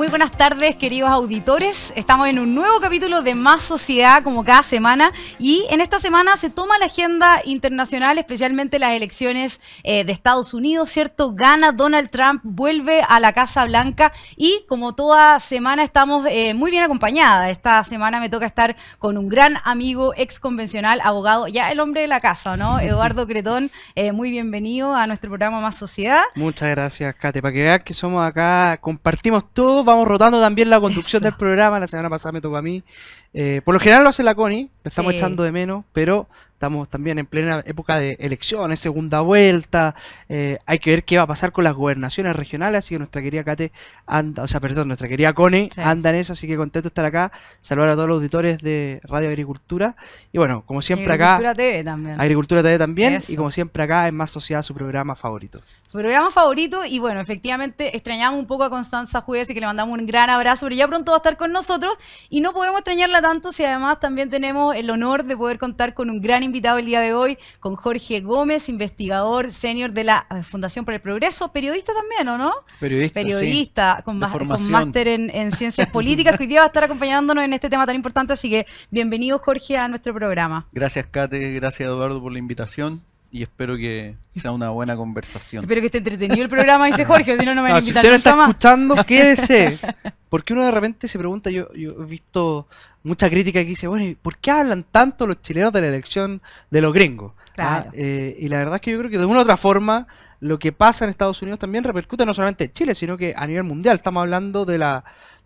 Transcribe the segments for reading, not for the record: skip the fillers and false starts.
Muy buenas tardes, queridos auditores. Estamos en un nuevo capítulo de Más Sociedad, como cada semana. Y en esta semana se toma la agenda internacional, especialmente las elecciones de Estados Unidos, ¿cierto? Gana Donald Trump, vuelve a la Casa Blanca y como toda semana estamos muy bien acompañadas. Esta semana me toca estar con un gran amigo, ex convencional, abogado, ya el hombre de la casa, ¿no? Eduardo Cretón, muy bienvenido a nuestro programa Más Sociedad. Muchas gracias, Kate. Para que veas que somos acá, compartimos todo, vamos rotando también la conducción del programa. La semana pasada me tocó a mí. Por lo general lo hace la Connie, la estamos echando de menos, pero estamos también en plena época de elecciones, segunda vuelta. Hay que ver qué va a pasar con las gobernaciones regionales, así que nuestra querida Kate anda, nuestra querida Connie anda en eso, así que contento de estar acá. Saludar a todos los auditores de Radio Agricultura. Y bueno, como siempre acá. Agricultura TV también. Agricultura TV también. Eso. Y como siempre acá en Más Sociedad, su programa favorito. Su programa favorito, y bueno, efectivamente extrañamos un poco a Constanza Juez y que le mandamos un gran abrazo, pero ya pronto va a estar con nosotros y no podemos extrañarla tanto si además también tenemos el honor de poder contar con un gran invitado el día de hoy, con Jorge Gómez, investigador senior de la Fundación para el Progreso, periodista también, ¿o no? Periodista, sí, con máster en ciencias políticas, que hoy día va a estar acompañándonos en este tema tan importante, así que bienvenido, Jorge, a nuestro programa. Gracias, Kate, gracias, Eduardo, por la invitación. Y espero que sea una buena conversación. Espero que esté entretenido el programa, dice Jorge, si no, no me van a invitar si usted nunca más. Escuchando, quédese. Porque uno de repente se pregunta, yo he visto mucha crítica que dice, bueno, ¿y por qué hablan tanto los chilenos de la elección de los gringos? Claro. Y la verdad es que yo creo que de una u otra forma lo que pasa en Estados Unidos también repercute no solamente en Chile, sino que a nivel mundial. Estamos hablando de la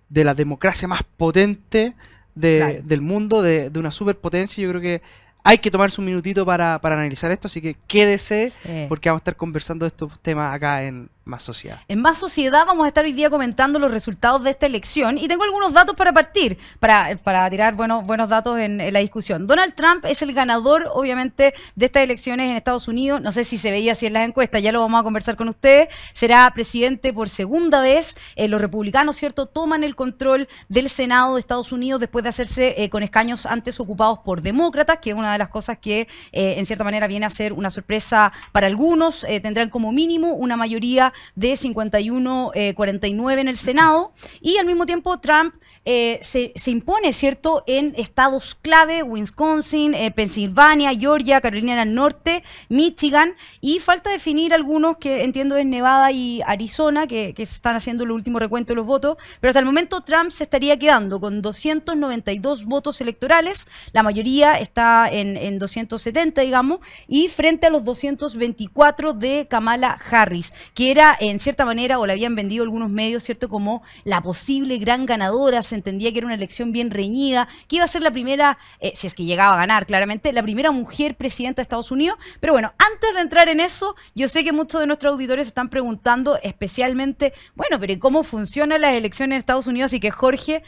democracia más potente del mundo, de una superpotencia. Yo creo que hay que tomarse un minutito para analizar esto, así que quédese, porque vamos a estar conversando de estos temas acá en Más Sociedad. En Más Sociedad vamos a estar hoy día comentando los resultados de esta elección y tengo algunos datos para partir, para tirar buenos datos en la discusión. Donald Trump es el ganador, obviamente, de estas elecciones en Estados Unidos. No sé si se veía así en las encuestas, ya lo vamos a conversar con ustedes. Será presidente por segunda vez. Los republicanos, ¿cierto?, toman el control del Senado de Estados Unidos después de hacerse con escaños antes ocupados por demócratas, que es una de las cosas que en cierta manera viene a ser una sorpresa para algunos. Tendrán como mínimo una mayoría de 51-49 en el Senado, y al mismo tiempo Trump se impone, ¿cierto?, en estados clave: Wisconsin, Pensilvania, Georgia, Carolina del Norte, Michigan, y falta definir algunos que entiendo es Nevada y Arizona, que están haciendo el último recuento de los votos, pero hasta el momento Trump se estaría quedando con 292 votos electorales, la mayoría está en 270, digamos, y frente a los 224 de Kamala Harris, que era en cierta manera, o la habían vendido algunos medios, ¿cierto?, como la posible gran ganadora. Se entendía que era una elección bien reñida, que iba a ser la primera, si es que llegaba a ganar, claramente, la primera mujer presidenta de Estados Unidos. Pero bueno, antes de entrar en eso, yo sé que muchos de nuestros auditores están preguntando especialmente, bueno, pero ¿cómo funcionan las elecciones en Estados Unidos? Así que, Jorge,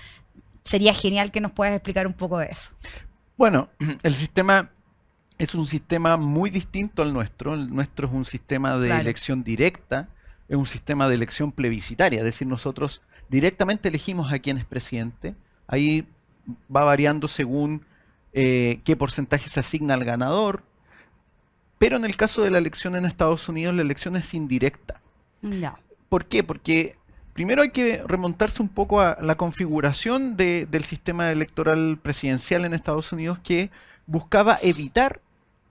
sería genial que nos puedas explicar un poco de eso. Bueno, el sistema es un sistema muy distinto al nuestro. El nuestro es un sistema de elección directa, es un sistema de elección plebiscitaria, es decir, nosotros directamente elegimos a quién es presidente. Ahí va variando según qué porcentaje se asigna al ganador, pero en el caso de la elección en Estados Unidos, la elección es indirecta. No. ¿Por qué? Porque primero hay que remontarse un poco a la configuración del sistema electoral presidencial en Estados Unidos, que buscaba evitar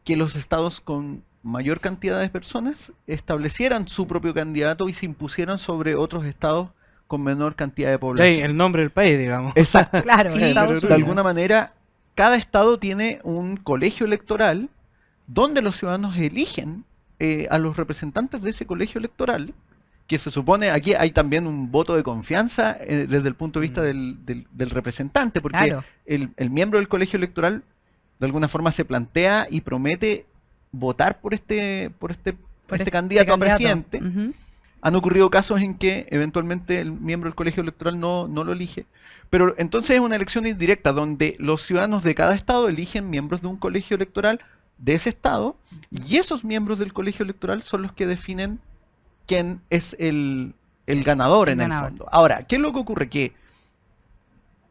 que los estados con mayor cantidad de personas establecieran su propio candidato y se impusieran sobre otros estados con menor cantidad de población. Sí, el nombre del país, digamos. Exacto. Claro, Y de alguna manera, cada estado tiene un colegio electoral donde los ciudadanos eligen a los representantes de ese colegio electoral, que se supone, aquí hay también un voto de confianza desde el punto de vista del representante, porque el miembro del colegio electoral de alguna forma se plantea y promete votar por este candidato a presidente. Han ocurrido casos en que eventualmente el miembro del colegio electoral no lo elige, pero entonces es una elección indirecta donde los ciudadanos de cada estado eligen miembros de un colegio electoral de ese estado, y esos miembros del colegio electoral son los que definen quién es el ganador en el fondo. Ahora, ¿qué es lo que ocurre? Que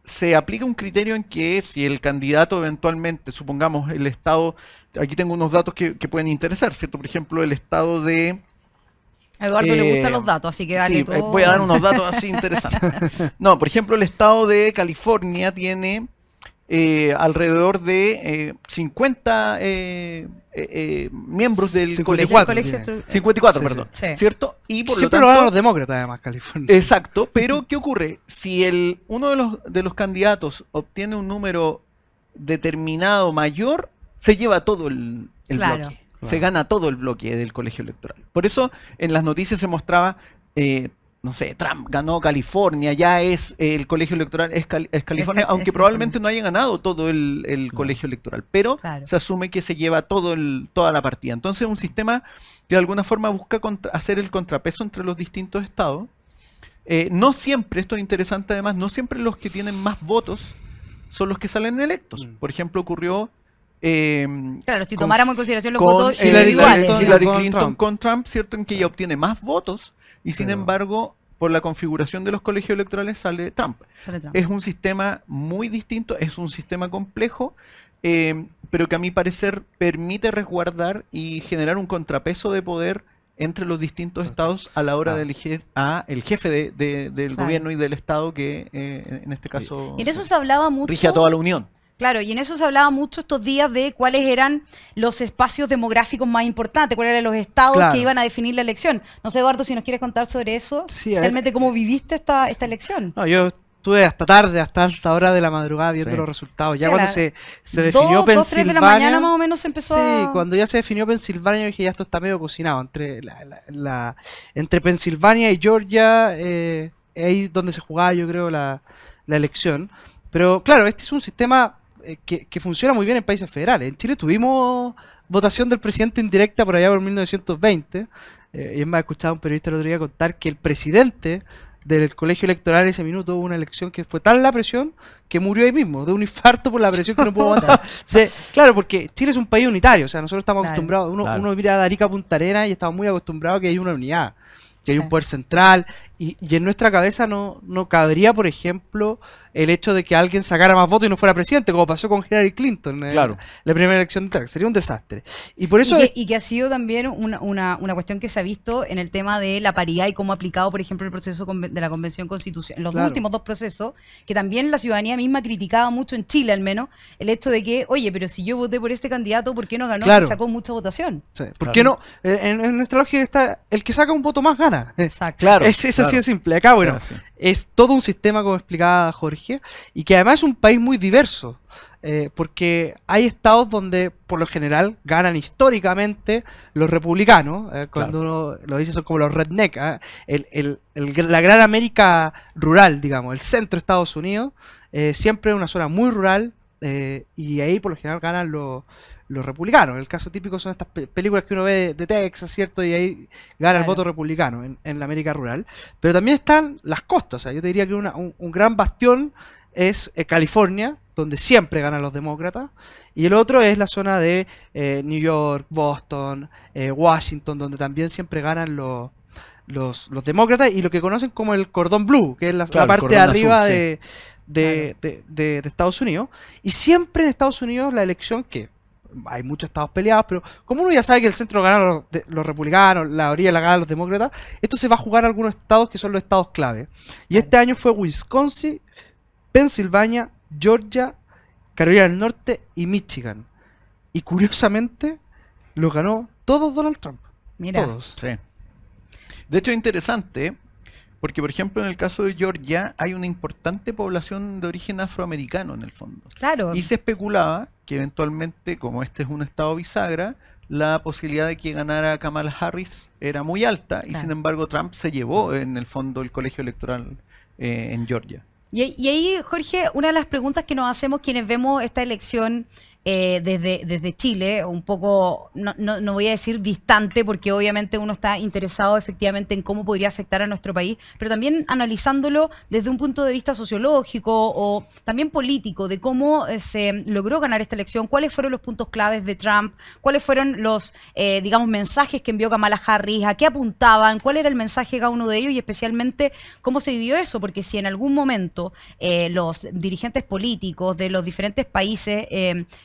se aplica un criterio en que si el candidato eventualmente, supongamos el estado, aquí tengo unos datos que pueden interesar, ¿cierto? Por ejemplo, el estado de A Eduardo le gustan los datos, así que dale Sí, todo. voy a dar unos datos así interesantes. No, por ejemplo, el estado de California tiene alrededor de 50 miembros del 54 colegio. tiene. 54, Sí, perdón. sí. ¿Cierto? Y por Siempre lo lo ganan tanto, los demócratas, además, California. exacto, pero ¿qué ocurre? Si uno de los candidatos obtiene un número determinado mayor, se lleva todo el Claro. bloque. Se gana todo el bloque del colegio electoral. Por eso en las noticias se mostraba, no sé, Trump ganó California, ya es el colegio electoral, es California, Es aunque California. probablemente no haya ganado todo el colegio electoral, pero Claro. se asume que se lleva toda la partida. Entonces un sistema que de alguna forma busca hacer el contrapeso entre los distintos estados. No siempre, esto es interesante además, no siempre los que tienen más votos son los que salen electos. Por ejemplo, ocurrió Claro, si con- tomáramos en consideración los con votos Hillary individuales. Clinton. Hillary con Clinton Trump. con Trump, ¿cierto? En que ella obtiene más votos y sin Pero- embargo, por la configuración de los colegios electorales sale Trump. Sale Trump. Es un sistema muy distinto, es un sistema complejo, pero que a mi parecer permite resguardar y generar un contrapeso de poder entre los distintos estados a la hora de elegir a el jefe del Claro. gobierno y del estado que en este caso Y en eso se hablaba mucho. rige a toda la Unión. Claro, y en eso se hablaba mucho estos días de cuáles eran los espacios demográficos más importantes, cuáles eran los estados Claro. que iban a definir la elección. No sé, Eduardo, si nos quieres contar sobre eso, Sí, a ver. especialmente cómo viviste esta elección. No, yo estuve hasta tarde, hasta alta hora de la madrugada viendo Sí. los resultados. Ya Sí, a cuando la- se definió 2, 3 de la Pensilvania. mañana más o menos se empezó Sí, a... cuando ya se definió Pensilvania, yo dije, ya esto está medio cocinado. Entre Pensilvania y Georgia, ahí es donde se jugaba, yo creo, la elección. Pero claro, este es un sistema que funciona muy bien en países federales. En Chile tuvimos votación del presidente indirecta por allá por 1920. Y es más, escuchaba a un periodista el otro día contar que el presidente del colegio electoral en ese minuto hubo una elección que fue tal la presión que murió ahí mismo, de un infarto por la presión que no pudo aguantar. O sea, claro, porque Chile es un país unitario, o sea, nosotros estamos Claro. acostumbrados, Claro. uno mira a Arica a Punta Arenas y estamos muy acostumbrados a que hay una unidad, que hay Sí. un poder central, y en nuestra cabeza no cabría, por ejemplo, el hecho de que alguien sacara más votos y no fuera presidente, como pasó con Hillary Clinton en Claro. la primera elección de Trump. Sería un desastre. Y por eso... Y que ha sido también una cuestión que se ha visto en el tema de la paridad y cómo ha aplicado, por ejemplo, el proceso de la Convención Constitucional. En los Claro. últimos dos procesos, que también la ciudadanía misma criticaba mucho en Chile, al menos, el hecho de que, oye, pero si yo voté por este candidato, ¿por qué no ganó? Claro. Que sacó mucha votación. Sí, ¿por Claro. qué no? En nuestra lógica está, el que saca un voto más gana. Exacto. Claro. Es así claro. de simple. Acá, bueno, Claro, sí. es todo un sistema, como explicaba Jorge, y que además es un país muy diverso, porque hay estados donde, por lo general, ganan históricamente los republicanos. Cuando uno lo dice, son como los redneck. La gran América rural, digamos, el centro de Estados Unidos, siempre es una zona muy rural, y ahí, por lo general, ganan los republicanos. El caso típico son estas películas que uno ve de Texas, ¿cierto? Y ahí gana el Claro. voto republicano en la América rural. Pero también están las costas. O sea, yo te diría que un gran bastión es California, donde siempre ganan los demócratas. Y el otro es la zona de New York, Boston, Washington, donde también siempre ganan los demócratas y lo que conocen como el cordón blue, que es la Claro, el parte de cordón arriba azul, sí. de Estados Unidos. Y siempre en Estados Unidos la elección, que hay muchos estados peleados, pero como uno ya sabe que el centro gana los republicanos, la orilla la ganan los demócratas, esto se va a jugar a algunos estados que son los estados clave. Y este año fue Wisconsin, Pensilvania, Georgia, Carolina del Norte y Michigan. Y curiosamente los ganó todos Donald Trump. Mira. Todos. Sí. De hecho, es interesante, porque por ejemplo en el caso de Georgia hay una importante población de origen afroamericano en el fondo. Claro. Y se especulaba que eventualmente, como este es un estado bisagra, la posibilidad de que ganara Kamala Harris era muy alta y Claro. sin embargo Trump se llevó en el fondo el colegio electoral en Georgia. Y ahí, Jorge, una de las preguntas que nos hacemos quienes vemos esta elección desde Chile, un poco, no voy a decir distante, porque obviamente uno está interesado efectivamente en cómo podría afectar a nuestro país, pero también analizándolo desde un punto de vista sociológico o también político, de cómo se logró ganar esta elección, cuáles fueron los puntos claves de Trump, cuáles fueron los, digamos, mensajes que envió Kamala Harris, a qué apuntaban, cuál era el mensaje de cada uno de ellos y especialmente cómo se vivió eso, porque si en algún momento los dirigentes políticos de los diferentes países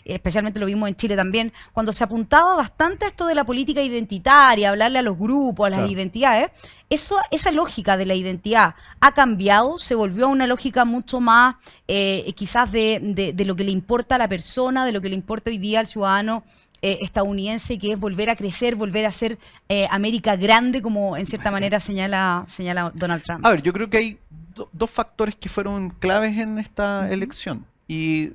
especialmente lo vimos en Chile también, cuando se apuntaba bastante a esto de la política identitaria, hablarle a los grupos, a las Claro. identidades, esa lógica de la identidad ha cambiado, se volvió a una lógica mucho más quizás de lo que le importa a la persona, de lo que le importa hoy día al ciudadano estadounidense, que es volver a crecer, volver a ser América grande, como en cierta manera señala Donald Trump. A ver, yo creo que hay dos factores que fueron claves en esta elección y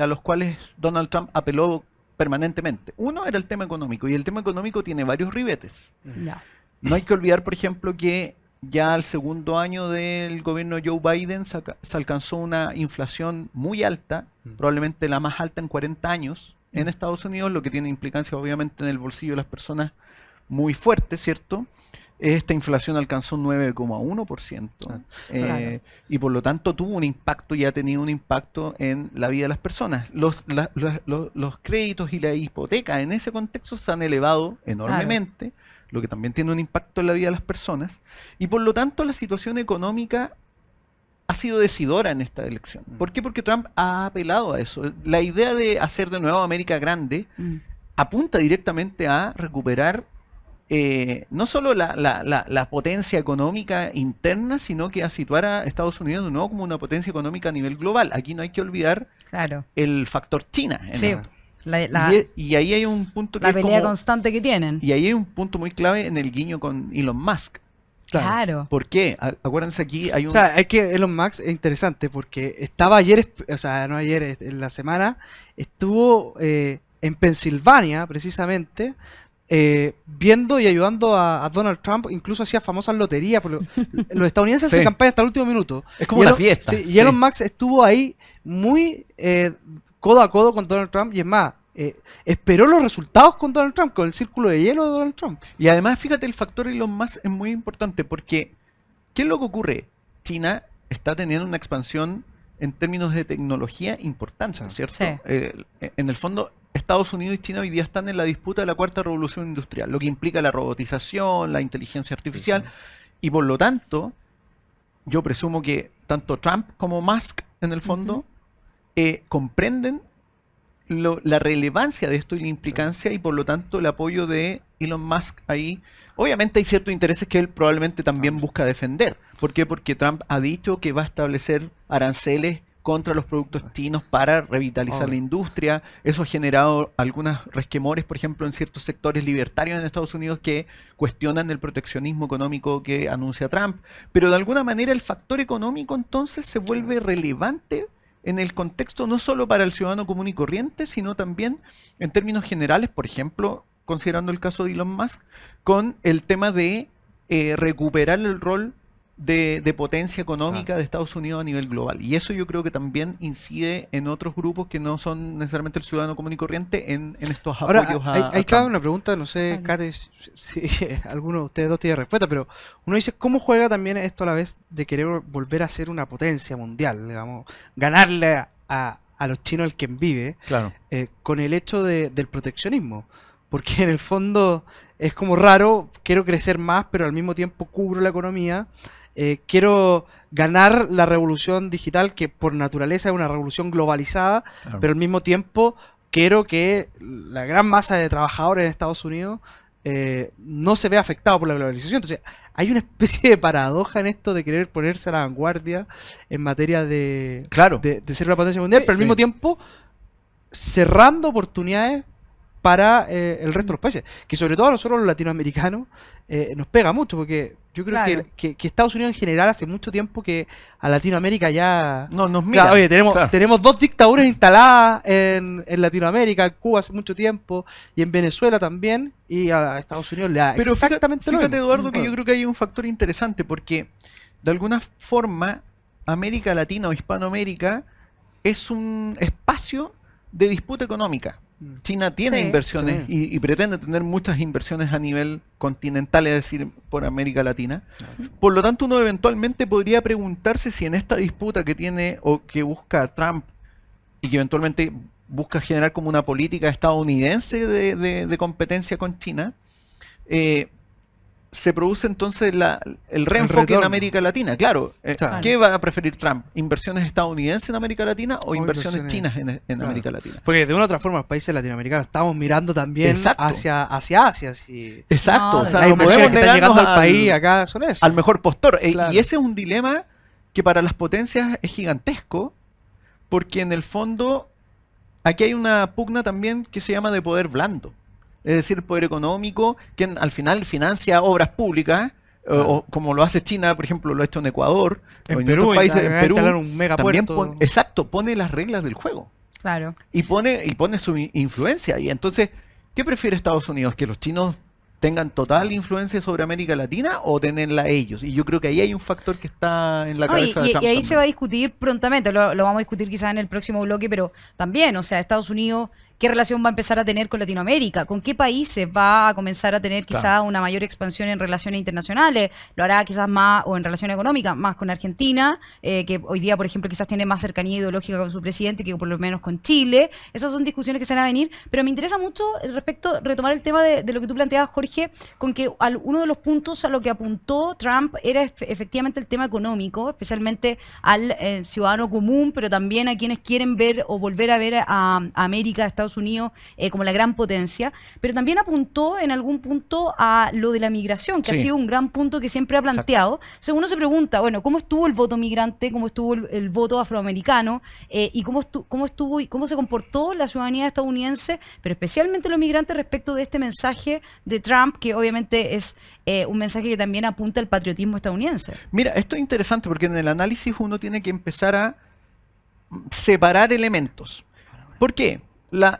a los cuales Donald Trump apeló permanentemente. Uno era el tema económico, y el tema económico tiene varios ribetes. Ya. No hay que olvidar, por ejemplo, que ya al segundo año del gobierno de Joe Biden se alcanzó una inflación muy alta, probablemente la más alta en 40 años en Estados Unidos, lo que tiene implicancias obviamente en el bolsillo de las personas muy fuerte, ¿cierto? Esta inflación alcanzó un 9,1%, Claro. y por lo tanto tuvo un impacto y ha tenido un impacto en la vida de las personas. Los créditos y la hipoteca en ese contexto se han elevado enormemente, lo que también tiene un impacto en la vida de las personas, y por lo tanto la situación económica ha sido decidora en esta elección. ¿Por qué? Porque Trump ha apelado a eso. La idea de hacer de nuevo América grande apunta directamente a recuperar no solo la potencia económica interna, sino que a situar a Estados Unidos de nuevo como una potencia económica a nivel global. Aquí no hay que olvidar Claro. el factor China. Sí. Y ahí hay un punto que La es pelea como- constante que tienen. y ahí hay un punto muy clave en el guiño con Elon Musk. Claro. ¿Por qué? Acuérdense, aquí hay un... O sea, es que Elon Musk es interesante porque estaba ayer, o sea, no ayer, en la semana, estuvo en Pensilvania, precisamente, viendo y ayudando a Donald Trump, incluso hacía famosas loterías, porque los estadounidenses Sí. hacen campaña hasta el último minuto. Es como Y una Elon- fiesta. sí, y Elon Musk estuvo ahí muy codo a codo con Donald Trump, y es más, esperó los resultados con Donald Trump, con el círculo de hielo de Donald Trump. Y además, fíjate, el factor Elon Musk es muy importante porque, ¿qué es lo que ocurre? China está teniendo una expansión en términos de tecnología importante, Sí. ¿cierto? Sí. En el fondo, Estados Unidos y China hoy día están en la disputa de la cuarta revolución industrial, lo que implica la robotización, la inteligencia artificial, y por lo tanto, yo presumo que tanto Trump como Musk, en el fondo, comprenden la relevancia de esto y la implicancia, y por lo tanto el apoyo de Elon Musk ahí. Obviamente hay ciertos intereses que él probablemente también busca defender. ¿Por qué? Porque Trump ha dicho que va a establecer aranceles contra los productos chinos para revitalizar la industria. Eso ha generado algunos resquemores, por ejemplo, en ciertos sectores libertarios en Estados Unidos que cuestionan el proteccionismo económico que anuncia Trump. Pero de alguna manera el factor económico entonces se vuelve relevante en el contexto no solo para el ciudadano común y corriente, sino también en términos generales, por ejemplo, considerando el caso de Elon Musk, con el tema de recuperar el rol de potencia económica de Estados Unidos a nivel global. Y eso yo creo que también incide en otros grupos que no son necesariamente el ciudadano común y corriente en estos Ahora, apoyos a hay Trump. cada una pregunta, no sé, Vale. Karen, si alguno de ustedes dos tiene respuesta, pero uno dice, ¿cómo juega también esto a la vez de querer volver a ser una potencia mundial, digamos, ganarle a los chinos el quien vive, Claro. con el hecho del proteccionismo? Porque en el fondo es como raro, quiero crecer más, pero al mismo tiempo cubro la economía. Quiero ganar la revolución digital, que por naturaleza es una revolución globalizada, Claro. pero al mismo tiempo quiero que la gran masa de trabajadores en Estados Unidos no se vea afectado por la globalización. Entonces, hay una especie de paradoja en esto de querer ponerse a la vanguardia en materia de, Claro. de ser una potencia mundial, pero al Sí. mismo tiempo cerrando oportunidades para el resto de los países, que sobre todo a nosotros los latinoamericanos nos pega mucho, porque yo creo Claro. que Estados Unidos en general hace mucho tiempo que a Latinoamérica ya... No, nos Claro, miran. oye, tenemos, Claro. tenemos dos dictaduras instaladas en Latinoamérica, en Cuba hace mucho tiempo, y en Venezuela también, y a Estados Unidos le da Pero exactamente lo fíjate, mismo. Eduardo, que yo creo que hay un factor interesante, porque de alguna forma América Latina o Hispanoamérica es un espacio de disputa económica. China tiene Sí. inversiones y pretende tener muchas inversiones a nivel continental, es decir, por América Latina. Por lo tanto, uno eventualmente podría preguntarse si en esta disputa que tiene o que busca Trump y que eventualmente busca generar como una política estadounidense de competencia con China, se produce entonces el reenfoque en retorno. América Latina. Claro, Claro. ¿qué va a preferir Trump? ¿Inversiones estadounidenses en América Latina o inversiones inversiones- chinas en Claro. América Latina? Porque de una u otra forma los países latinoamericanos estamos mirando también Exacto. hacia Asia. Sí. Exacto, No, o sea, Las no inversiones podemos que están llegando negarnos al país acá son eso. al mejor postor. Claro. Y ese es un dilema que para las potencias es gigantesco, porque en el fondo aquí hay una pugna también que se llama de poder blando. Es decir, el poder económico que al final financia obras públicas, o como lo hace China, por ejemplo, lo ha hecho en Ecuador, o En en Perú, otros países, en Perú, instalaron un también megapuerto. exacto, pone las reglas del juego Claro. y pone su influencia. Y entonces, ¿qué prefiere Estados Unidos? ¿Que los chinos tengan total influencia sobre América Latina o tenerla ellos? Y yo creo que ahí hay un factor que está en la No, y, cabeza de y- Trump y ahí también. se va a discutir prontamente, lo vamos a discutir quizás en el próximo bloque, pero también, o sea, Estados Unidos, ¿qué relación va a empezar a tener con Latinoamérica? ¿Con qué países va a comenzar a tener quizás Claro. una mayor expansión en relaciones internacionales? ¿Lo hará quizás más, o en relaciones económicas, más con Argentina, que hoy día, por ejemplo, quizás tiene más cercanía ideológica con su presidente que por lo menos con Chile? Esas son discusiones que se van a venir, pero me interesa mucho respecto, retomar el tema de lo que tú planteabas, Jorge, con que uno de los puntos a lo que apuntó Trump era efectivamente el tema económico, especialmente al ciudadano común, pero también a quienes quieren ver o volver a ver a América, a Estados Unidos, como la gran potencia, pero también apuntó en algún punto a lo de la migración, que ha Sí. sido un gran punto que siempre ha planteado. Entonces uno se pregunta, bueno, ¿cómo estuvo el voto migrante? ¿Cómo estuvo el voto afroamericano? ¿Y cómo estuvo y cómo se comportó la ciudadanía estadounidense, pero especialmente los migrantes respecto de este mensaje de Trump, que obviamente es un mensaje que también apunta al patriotismo estadounidense? Mira, esto es interesante porque en el análisis uno tiene que empezar a separar elementos. ¿Por qué?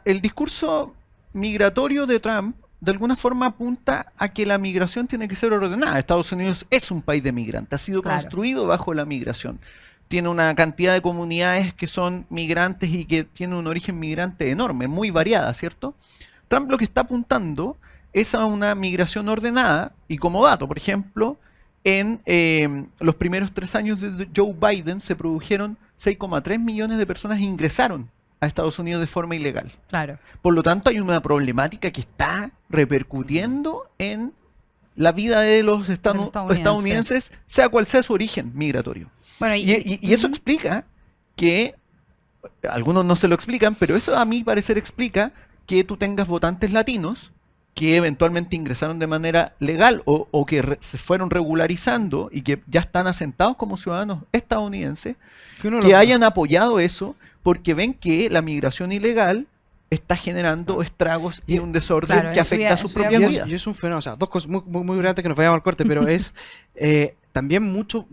El discurso migratorio de Trump de alguna forma apunta a que la migración tiene que ser ordenada. Estados Unidos es un país de migrantes, ha sido Claro. construido bajo la migración. Tiene una cantidad de comunidades que son migrantes y que tienen un origen migrante enorme, muy variada, ¿cierto? Trump lo que está apuntando es a una migración ordenada, y como dato, por ejemplo, en los primeros 3 años de Joe Biden se produjeron 6,3 millones de personas que ingresaron a Estados Unidos de forma ilegal. Claro. Por lo tanto, hay una problemática que está repercutiendo en la vida de los estadounidenses, sea cual sea su origen migratorio. Bueno, Y eso explica que, algunos no se lo explican, pero eso a mi parecer explica que tú tengas votantes latinos que eventualmente ingresaron de manera legal o que se fueron regularizando y que ya están asentados como ciudadanos estadounidenses, que hayan apoyado eso porque ven que la migración ilegal está generando estragos y un desorden claro, que afecta a sus propias Y vidas. es un fenómeno, o sea, dos cosas muy grandes que nos vayamos al corte, pero es también mucho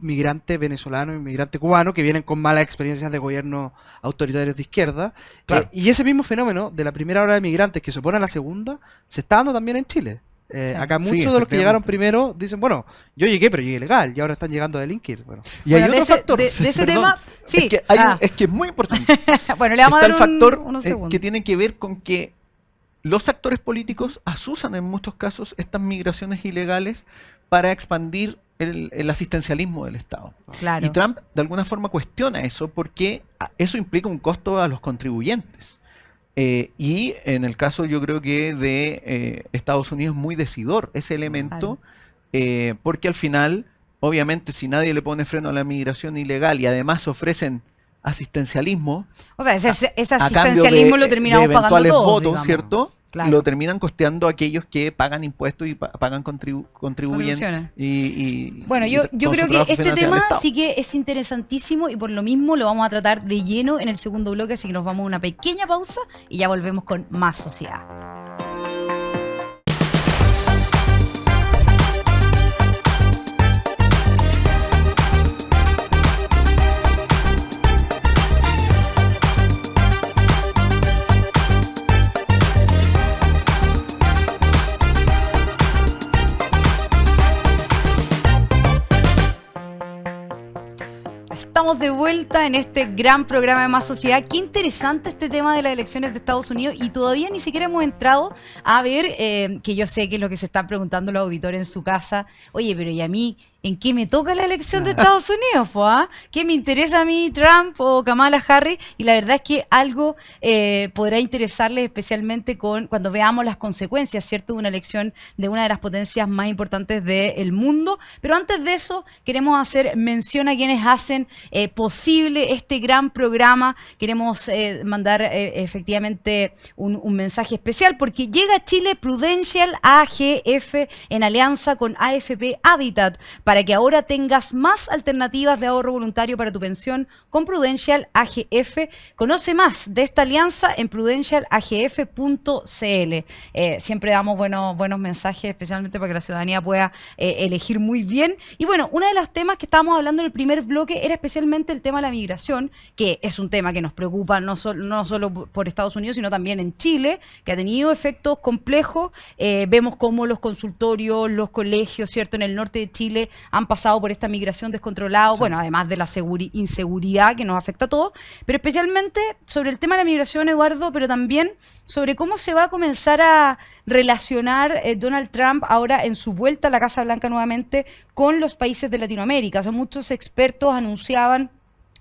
migrante venezolano y migrante cubano que vienen con malas experiencias de gobiernos autoritarios de izquierda. Claro. Y ese mismo fenómeno de la primera ola de migrantes que se opone a la segunda se está dando también en Chile. Acá Sí, muchos de los que llegaron efectivamente. primero dicen, bueno, yo llegué, pero llegué legal, y ahora están llegando a delinquir. Bueno, Y hay Bueno, otro factor. de ese perdón, tema, sí. Es que, es que es muy importante. Bueno, le vamos a Está dar el factor unos segundos. que tiene que ver con que los actores políticos asusan en muchos casos estas migraciones ilegales para expandir el asistencialismo del Estado. Claro. Y Trump de alguna forma cuestiona eso porque eso implica un costo a los contribuyentes. Y en el caso yo creo que de Estados Unidos muy decidor ese elemento, porque al final, obviamente, si nadie le pone freno a la migración ilegal y además ofrecen asistencialismo, O sea, ese a cambio asistencialismo lo terminamos de pagando eventuales todos, votos, digamos. ¿cierto? Claro. Lo terminan costeando aquellos que pagan impuestos y pagan contribuyen Contribuciones. y Bueno, yo con creo su que trabajo este financia el tema Estado. sí que es interesantísimo y por lo mismo lo vamos a tratar de lleno en el segundo bloque, así que nos vamos a una pequeña pausa y ya volvemos con más sociedad. Estamos de vuelta en este gran programa de Más Sociedad. Qué interesante este tema de las elecciones de Estados Unidos y todavía ni siquiera hemos entrado a ver, que yo sé que es lo que se están preguntando los auditores en su casa. Oye, pero ¿y a mí ¿en qué me toca la elección de Estados Unidos? ¿Qué me interesa a mí, Trump o Kamala Harris? Y la verdad es que algo podrá interesarles especialmente cuando veamos las consecuencias, ¿cierto?, de una elección de una de las potencias más importantes del mundo. Pero antes de eso, queremos hacer mención a quienes hacen posible este gran programa. Queremos mandar efectivamente un mensaje especial porque llega a Chile Prudential AGF en alianza con AFP Habitat, para que ahora tengas más alternativas de ahorro voluntario para tu pensión con Prudential AGF. Conoce más de esta alianza en prudentialagf.cl. Siempre damos buenos mensajes, especialmente para que la ciudadanía pueda elegir muy bien. Y bueno, uno de los temas que estábamos hablando en el primer bloque era especialmente el tema de la migración, que es un tema que nos preocupa no solo por Estados Unidos, sino también en Chile, que ha tenido efectos complejos. Vemos cómo los consultorios, los colegios, ¿cierto?, en el norte de Chile han pasado por esta migración descontrolada, bueno, además de la inseguridad que nos afecta a todos, pero especialmente sobre el tema de la migración, Eduardo, pero también sobre cómo se va a comenzar a relacionar Donald Trump ahora en su vuelta a la Casa Blanca nuevamente con los países de Latinoamérica. O sea, muchos expertos anunciaban,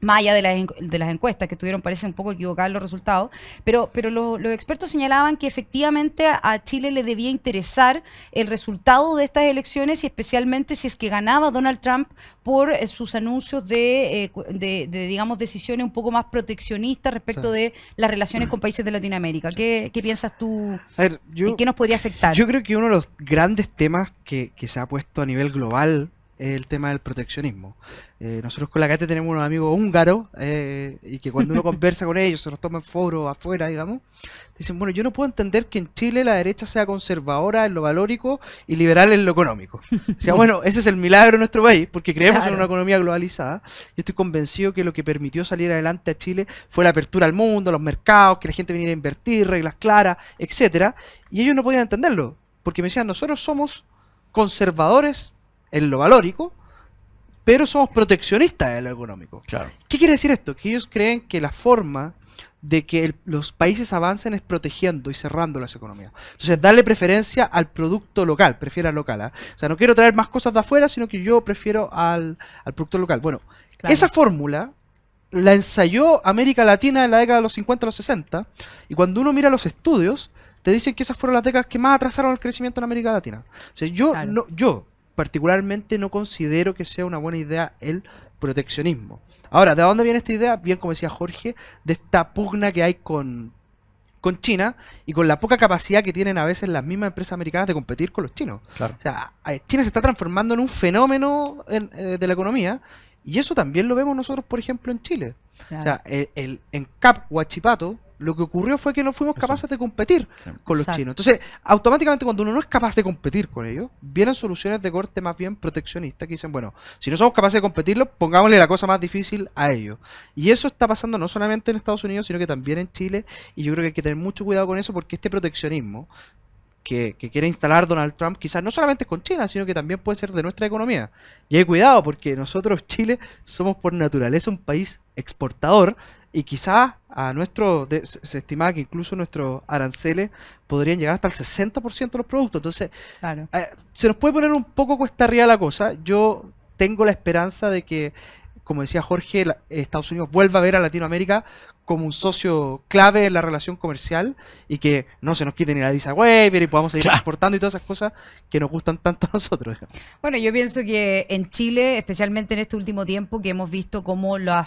más allá de las encuestas, que estuvieron, parece, un poco equivocados los resultados, pero los expertos señalaban que efectivamente a Chile le debía interesar el resultado de estas elecciones y especialmente si es que ganaba Donald Trump por sus anuncios de digamos, decisiones un poco más proteccionistas respecto de las relaciones con países de Latinoamérica. ¿Qué piensas tú? A ver, ¿En qué nos podría afectar? Yo creo que uno de los grandes temas que se ha puesto a nivel global es el tema del proteccionismo. Nosotros con la Cate tenemos unos amigos húngaros y que cuando uno conversa con ellos, se los toma en foros afuera, digamos, dicen, bueno, yo no puedo entender que en Chile la derecha sea conservadora en lo valórico y liberal en lo económico. O sea, bueno, ese es el milagro de nuestro país, porque creemos en una economía globalizada. Yo estoy convencido que lo que permitió salir adelante a Chile fue la apertura al mundo, los mercados, que la gente viniera a invertir, reglas claras, etcétera. Y ellos no podían entenderlo, porque me decían, nosotros somos conservadores en lo valórico, pero somos proteccionistas en lo económico. Claro. ¿Qué quiere decir esto? Que ellos creen que la forma de que los países avancen es protegiendo y cerrando las economías. Entonces, darle preferencia al producto local, prefiero al local. O sea, no quiero traer más cosas de afuera, sino que yo prefiero al producto local. Bueno, claro, esa fórmula la ensayó América Latina en la década de los 50 a los 60, y cuando uno mira los estudios, te dicen que esas fueron las décadas que más atrasaron el crecimiento en América Latina. O sea, yo particularmente no considero que sea una buena idea el proteccionismo. Ahora, ¿de dónde viene esta idea? Bien, como decía Jorge, de esta pugna que hay con China y con la poca capacidad que tienen a veces las mismas empresas americanas de competir con los chinos. Claro. O sea, China se está transformando en un fenómeno de la economía, y eso también lo vemos nosotros, por ejemplo, en Chile. Claro. O sea, en CAP, Huachipato, lo que ocurrió fue que no fuimos capaces de competir con los chinos. Entonces, automáticamente cuando uno no es capaz de competir con ellos, vienen soluciones de corte más bien proteccionista que dicen, bueno, si no somos capaces de competirlo, pongámosle la cosa más difícil a ellos. Y eso está pasando no solamente en Estados Unidos, sino que también en Chile, y yo creo que hay que tener mucho cuidado con eso, porque este proteccionismo que quiere instalar Donald Trump, quizás no solamente con China, sino que también puede ser de nuestra economía. Y hay cuidado, porque nosotros, Chile, somos por naturaleza un país exportador, y quizás se estimaba que incluso nuestros aranceles podrían llegar hasta el 60% de los productos. Entonces, claro, se nos puede poner un poco cuesta arriba la cosa. Yo tengo la esperanza de que, como decía Jorge, Estados Unidos vuelva a ver a Latinoamérica como un socio clave en la relación comercial, y que no se nos quite ni la visa waiver y podamos seguir exportando y todas esas cosas que nos gustan tanto a nosotros. Bueno, yo pienso que en Chile, especialmente en este último tiempo, que hemos visto cómo no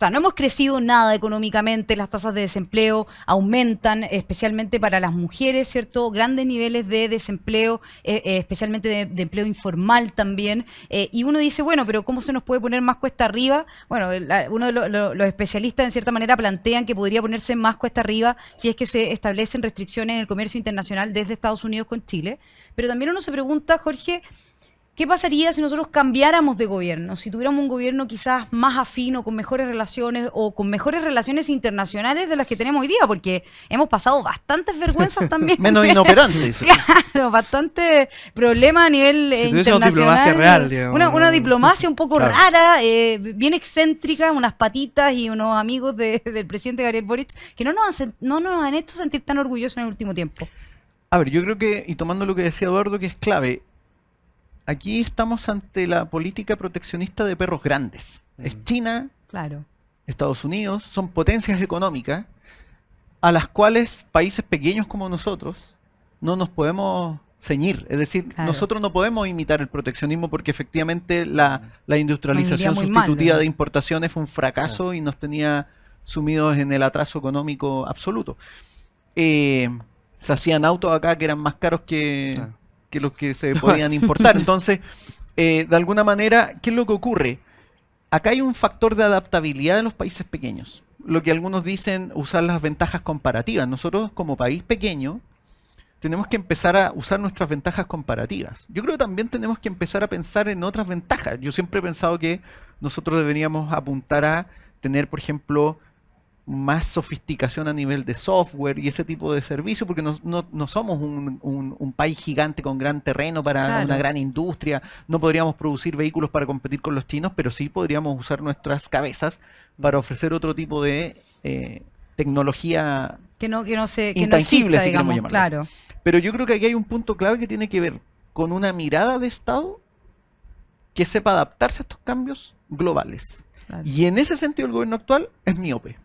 hemos crecido nada económicamente, las tasas de desempleo aumentan, especialmente para las mujeres, ¿cierto? Grandes niveles de desempleo, especialmente de empleo informal también, y uno dice, bueno, pero ¿cómo se nos puede poner más cuesta arriba? Bueno, uno de los especialistas en cierta manera plantean que podría ponerse más cuesta arriba si es que se establecen restricciones en el comercio internacional desde Estados Unidos con Chile. Pero también uno se pregunta, Jorge, ¿qué pasaría si nosotros cambiáramos de gobierno? Si tuviéramos un gobierno quizás más afín o con mejores relaciones, o con mejores relaciones internacionales de las que tenemos hoy día, porque hemos pasado bastantes vergüenzas también. Menos inoperantes. Claro, bastante problema a nivel internacional. Diplomacia real, digamos. Una diplomacia un poco rara, bien excéntrica, unas patitas y unos amigos del presidente Gabriel Boric, que no nos han hecho sentir tan orgullosos en el último tiempo. A ver, yo creo que, y tomando lo que decía Eduardo, que es clave, aquí estamos ante la política proteccionista de perros grandes. Es China, Claro. Estados Unidos, son potencias económicas a las cuales países pequeños como nosotros no nos podemos ceñir. Es decir, Claro. nosotros no podemos imitar el proteccionismo porque efectivamente la industrialización Nos iría muy mal, sustitutiva ¿no? de importaciones fue un fracaso y nos tenía sumidos en el atraso económico absoluto. Se hacían autos acá que eran más caros Claro. que los que se podían importar. Entonces, de alguna manera, ¿qué es lo que ocurre? Acá hay un factor de adaptabilidad de los países pequeños. Lo que algunos dicen usar las ventajas comparativas. Nosotros como país pequeño tenemos que empezar a usar nuestras ventajas comparativas. Yo creo que también tenemos que empezar a pensar en otras ventajas. Yo siempre he pensado que nosotros deberíamos apuntar a tener, por ejemplo, más sofisticación a nivel de software y ese tipo de servicio, porque no somos un país gigante con gran terreno para Claro. una gran industria, no podríamos producir vehículos para competir con los chinos, pero sí podríamos usar nuestras cabezas para ofrecer otro tipo de tecnología. Que no se que no Intangible, exista, si queremos digamos, llamarlo claro. Pero yo creo que aquí hay un punto clave que tiene que ver con una mirada de Estado que sepa adaptarse a estos cambios globales. Claro. Y en ese sentido el gobierno actual es miope.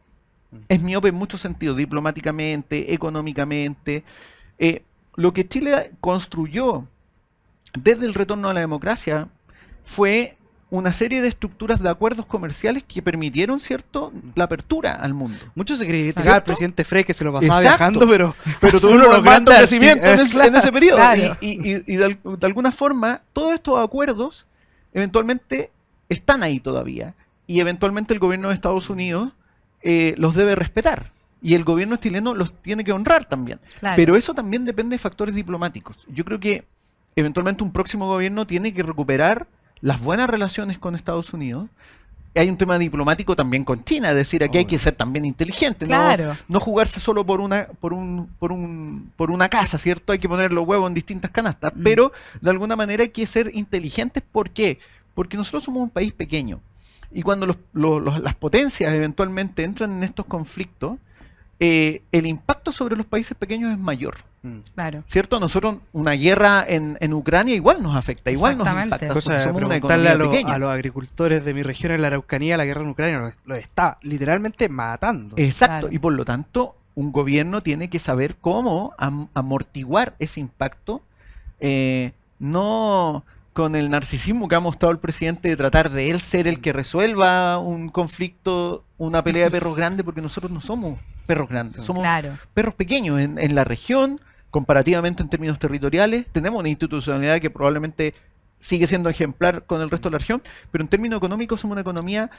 Es miope en muchos sentidos, diplomáticamente, económicamente. Lo que Chile construyó desde el retorno a la democracia fue una serie de estructuras de acuerdos comerciales que permitieron, ¿cierto?, la apertura al mundo. Mucho se criticaba ¿Cierto? al presidente Frey que se lo pasaba Exacto. viajando, pero Pero uno de los un alto grandes crecimiento artistas. en ese periodo. Claro. Y de alguna forma, todos estos acuerdos eventualmente están ahí todavía. Y eventualmente el gobierno de Estados Unidos los debe respetar. Y el gobierno chileno los tiene que honrar también. Claro. Pero eso también depende de factores diplomáticos. Yo creo que eventualmente un próximo gobierno tiene que recuperar las buenas relaciones con Estados Unidos. Hay un tema diplomático también con China, es decir, aquí hay que ser también inteligente, Claro. no jugarse solo por una casa, ¿cierto? Hay que poner los huevos en distintas canastas, pero de alguna manera hay que ser inteligentes. ¿Por qué? Porque nosotros somos un país pequeño y cuando las potencias eventualmente entran en estos conflictos, el impacto sobre los países pequeños es mayor. Claro. ¿Cierto? Nosotros, una guerra en Ucrania igual nos afecta, igual nos Exactamente. impacta. Cosa porque de somos una preguntarle economía pequeña. a los agricultores de mi región en la Araucanía, la guerra en Ucrania los está literalmente matando. Exacto, Claro. y por lo tanto, un gobierno tiene que saber cómo amortiguar ese impacto, no con el narcisismo que ha mostrado el presidente de tratar de él ser el que resuelva un conflicto, una pelea de perros grandes, porque nosotros no somos perros grandes, somos Claro. perros pequeños en la región, comparativamente en términos territoriales. Tenemos una institucionalidad que probablemente sigue siendo ejemplar con el resto de la región, pero en términos económicos somos una economía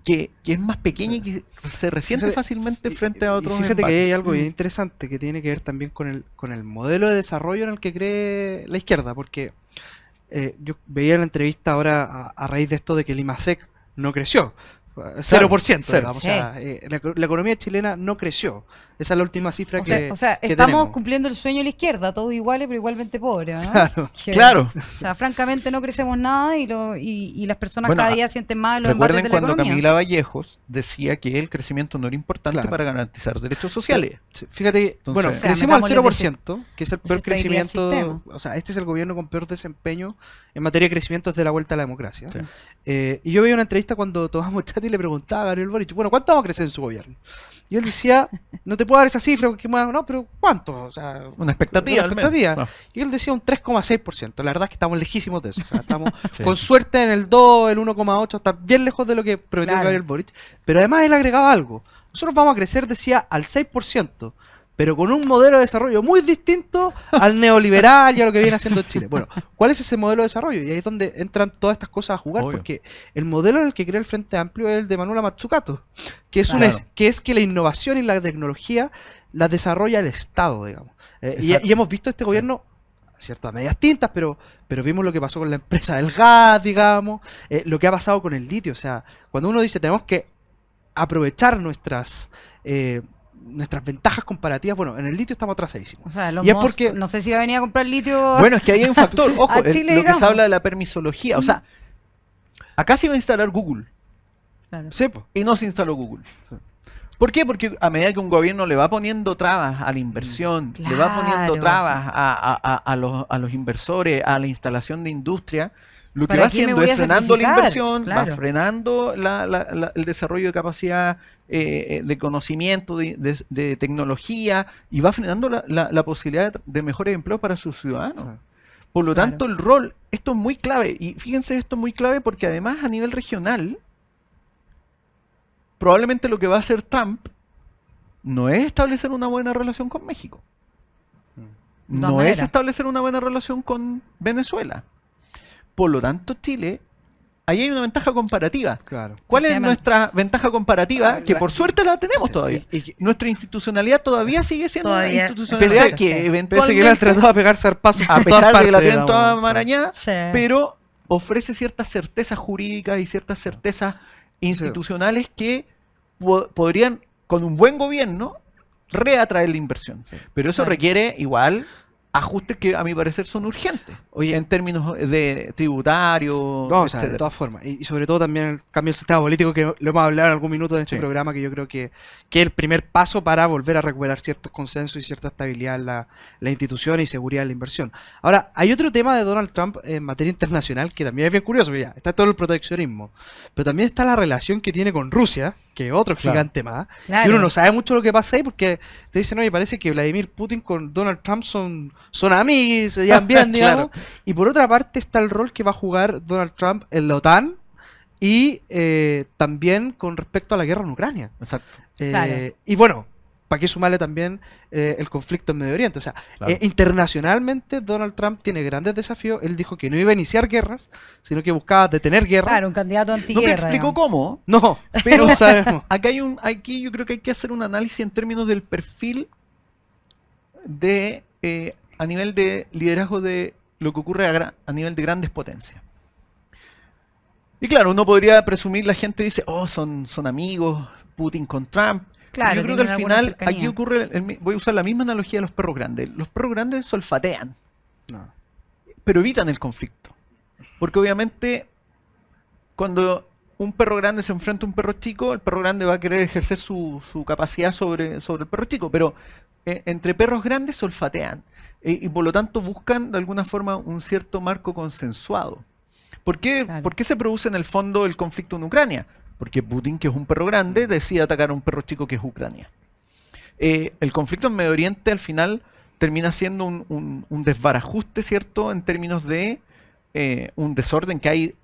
que es más pequeña y que se resiente Fíjate- fácilmente frente a otros Y fíjate que embates. hay algo bien interesante que tiene que ver también con el modelo de desarrollo en el que cree la izquierda, porque yo veía la entrevista ahora a raíz de esto de que el IMASEC no creció. 0%, cero. digamos. O sea, la economía chilena no creció. Esa es la última cifra O que sea, que estamos tenemos. cumpliendo el sueño de la izquierda, todos iguales pero igualmente pobres, ¿no? Claro. Claro. O sea, francamente no crecemos nada y las personas Bueno, cada día sienten más los embates Recuerden de la cuando economía. Camila Vallejos decía que el crecimiento no era importante Claro. para garantizar derechos sociales. Sí, fíjate que, Entonces- bueno, O sea, crecimos al metámosle 0%, que es el peor desestabilidad del crecimiento. sistema. O sea, este es el gobierno con peor desempeño en materia de crecimiento desde la vuelta a la democracia. Sí. Y yo veía una entrevista cuando Tomás Mochati le preguntaba a Gabriel Boric, bueno, ¿cuánto vamos a crecer en su gobierno? Y él decía, no te puedo dar esa cifra, porque no, pero ¿cuánto? O sea, Una expectativa. una al menos. expectativa. No. Y él decía un 3,6%. La verdad es que estamos lejísimos de eso. O sea, estamos Sí. con suerte en el 2, el 1,8, está bien lejos de lo que prometió Claro. Gabriel Boric. Pero además él agregaba algo. Nosotros vamos a crecer, decía, al 6%, pero con un modelo de desarrollo muy distinto al neoliberal y a lo que viene haciendo Chile. Bueno, ¿cuál es ese modelo de desarrollo? Y ahí es donde entran todas estas cosas a jugar, Obvio. porque el modelo en el que crea el Frente Amplio es el de Manuela Mazzucato, que es, Claro. que es que la innovación y la tecnología la desarrolla el Estado, digamos. Exacto. Y hemos visto este gobierno, cierto, a medias tintas, pero vimos lo que pasó con la empresa del gas, digamos, lo que ha pasado con el litio. O sea, cuando uno dice tenemos que aprovechar nuestras ventajas comparativas, bueno, en el litio estamos atrasadísimos. O sea, los Y es Musk, porque- no sé si va a venir a comprar litio. Bueno, es que ahí hay un factor, ojo, A Chile, lo que digamos. se habla de la permisología. O sea, acá se iba a instalar Google Claro. Sí, po. y no se instaló Google. ¿Por qué? Porque a medida que un gobierno le va poniendo trabas a la inversión, le va poniendo Claro. trabas a los inversores, a la instalación de industria, lo que ¿Para va qué me haciendo voy es a frenando la sacrificar? inversión, va Claro. frenando el desarrollo de capacidad de conocimiento, de tecnología, y va frenando la posibilidad de mejores empleos para sus ciudadanos. Sí. Por lo Claro. tanto, el rol, esto es muy clave, y fíjense, esto es muy clave porque además a nivel regional, probablemente lo que va a hacer Trump no es establecer una buena relación con México. De todas No es maneras. establecer una buena relación con Venezuela. Por lo tanto, Chile, ahí hay una ventaja comparativa. Claro. ¿Cuál es Efectivamente. nuestra ventaja comparativa? Que la- por suerte la tenemos Sí, todavía. y Nuestra institucionalidad todavía sigue siendo una Todavía. institucionalidad Sí. que Pese que le han eventualmente, tratado de pegar zarpazos a por todas pesar de que la partes, tienen toda digamos, sí. marañada, Sí. pero ofrece ciertas certezas jurídicas y ciertas certezas institucionales que podrían, con un buen gobierno, reatraer la inversión. Sí. Pero eso Claro. requiere igual ajustes que a mi parecer son urgentes. Oye, En términos de tributarios, no, o sea, de etcétera. todas formas. Y sobre todo también el cambio del sistema político, que lo hemos hablado en algún minuto en este Sí. programa, que yo creo que es el primer paso para volver a recuperar ciertos consensos y cierta estabilidad en la institución y seguridad de la inversión. Ahora, hay otro tema de Donald Trump en materia internacional que también es bien curioso, porque ya está todo el proteccionismo, pero también está la relación que tiene con Rusia, que es otro Claro. gigante más. Claro. Y uno no sabe mucho lo que pasa ahí porque te dicen, oye, parece que Vladimir Putin con Donald Trump son amigos, se llevan bien, digamos. Claro. Y por otra parte está el rol que va a jugar Donald Trump en la OTAN y también con respecto a la guerra en Ucrania. Exacto. Claro. Y bueno, ¿para qué sumarle también el conflicto en Medio Oriente? O sea, Claro. internacionalmente Donald Trump tiene grandes desafíos. Él dijo que no iba a iniciar guerras, sino que buscaba detener guerra. Claro, un candidato No me antiguerra. explicó digamos. cómo, No, pero sabemos. aquí yo creo que hay que hacer un análisis en términos del perfil de a nivel de liderazgo de lo que ocurre a nivel de grandes potencias. Y claro, uno podría presumir, la gente dice, oh, son amigos, Putin con Trump. Claro, Yo creo que tienen al alguna final cercanía. aquí ocurre, voy a usar la misma analogía de los perros grandes. Los perros grandes se olfatean, No. pero evitan el conflicto. Porque obviamente cuando un perro grande se enfrenta a un perro chico, el perro grande va a querer ejercer su capacidad sobre el perro chico, pero entre perros grandes se olfatean y por lo tanto buscan de alguna forma un cierto marco consensuado. ¿Por qué, Claro. ¿Por qué se produce en el fondo el conflicto en Ucrania? Porque Putin, que es un perro grande, decide atacar a un perro chico que es Ucrania. El conflicto en Medio Oriente al final termina siendo un desbarajuste, ¿cierto? En términos de un desorden que hay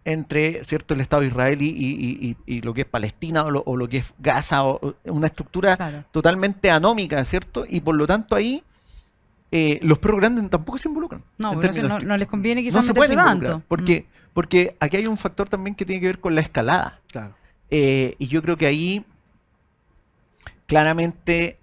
entre, ¿cierto?, el Estado de Israel y lo que es Palestina o lo que es Gaza, o una estructura Claro. totalmente anómica, ¿cierto? Y por lo tanto ahí los perros grandes tampoco se involucran. No, en pero eso términos no les conviene no quizás se meterse pueden involucrar. tanto. Porque aquí hay un factor también que tiene que ver con la escalada. Claro. Y yo creo que ahí claramente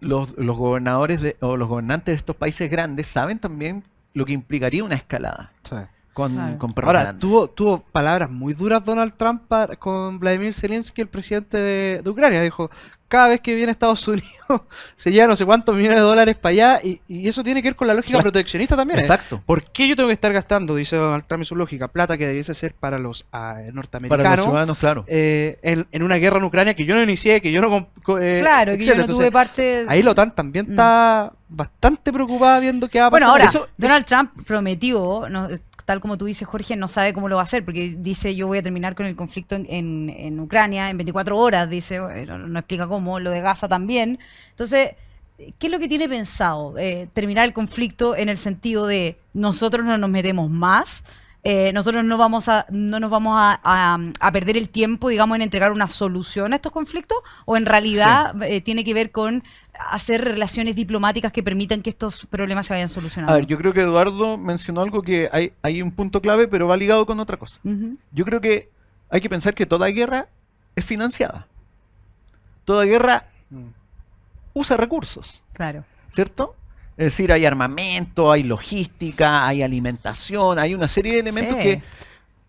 los gobernadores o los gobernantes de estos países grandes saben también lo que implicaría una escalada Sí. Claro. con perros Ahora, grandes. tuvo palabras muy duras Donald Trump con Vladimir Zelensky, el presidente de Ucrania. Dijo, cada vez que viene a Estados Unidos se lleva no sé cuántos millones de dólares para allá y eso tiene que ver con la lógica Claro. proteccionista también. Exacto. ¿Por qué yo tengo que estar gastando, dice Donald Trump en su lógica, plata que debiese ser para los Para los norteamericanos ciudadanos, claro. en una guerra en Ucrania que yo no inicié, que yo no... Claro, que yo no etcétera? tuve Entonces, parte. ahí la OTAN también está bastante preocupada viendo qué va a pasar. Bueno, ahora, Eso- Donald Trump prometió, tal como tú dices, Jorge, no sabe cómo lo va a hacer, porque dice, yo voy a terminar con el conflicto en Ucrania en 24 horas, dice, bueno, no explica cómo, lo de Gaza también. Entonces, ¿qué es lo que tiene pensado? Terminar el conflicto en el sentido de nosotros no nos metemos más, nosotros no nos vamos a perder el tiempo, digamos, en entregar una solución a estos conflictos, o en realidad tiene que ver con hacer relaciones diplomáticas que permitan que estos problemas se vayan solucionando. A ver, yo creo que Eduardo mencionó algo que hay un punto clave, pero va ligado con otra cosa. Ujú. Yo creo que hay que pensar que toda guerra es financiada. Toda guerra Mm. usa recursos, Claro. ¿cierto? Es decir, hay armamento, hay logística, hay alimentación, hay una serie de elementos Sí. que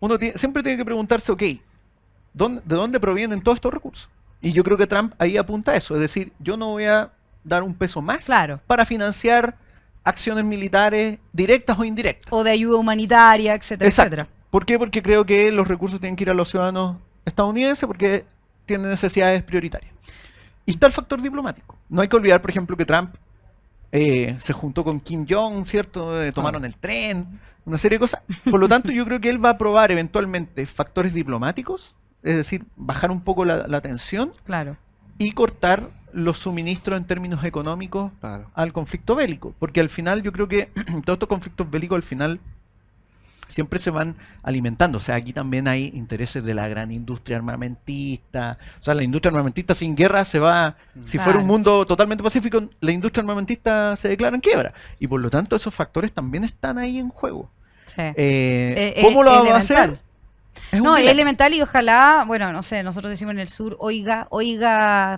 uno siempre tiene que preguntarse, ok, ¿de dónde provienen todos estos recursos? Y yo creo que Trump ahí apunta a eso, es decir, yo no voy a dar un peso más Claro. para financiar acciones militares directas o indirectas. O de ayuda humanitaria, etcétera, Exacto. etcétera. ¿Por qué? Porque creo que los recursos tienen que ir a los ciudadanos estadounidenses, porque tiene necesidades prioritarias. Y está el factor diplomático. No hay que olvidar, por ejemplo, que Trump se juntó con Kim Jong, ¿cierto? Tomaron el tren, una serie de cosas. Por lo tanto, yo creo que él va a probar eventualmente factores diplomáticos, es decir, bajar un poco la tensión Claro. y cortar los suministros en términos económicos Claro. al conflicto bélico. Porque al final yo creo que todos estos conflictos bélicos al final siempre se van alimentando. O sea, aquí también hay intereses de la gran industria armamentista. O sea, la industria armamentista sin guerra se va... Si fuera un Claro. mundo totalmente pacífico, la industria armamentista se declara en quiebra. Y por lo tanto esos factores también están ahí en juego. Sí. ¿Cómo lo va a Elemental. hacer? Es un No, es dilema. elemental y ojalá, bueno, no sé, nosotros decimos en el sur, oiga,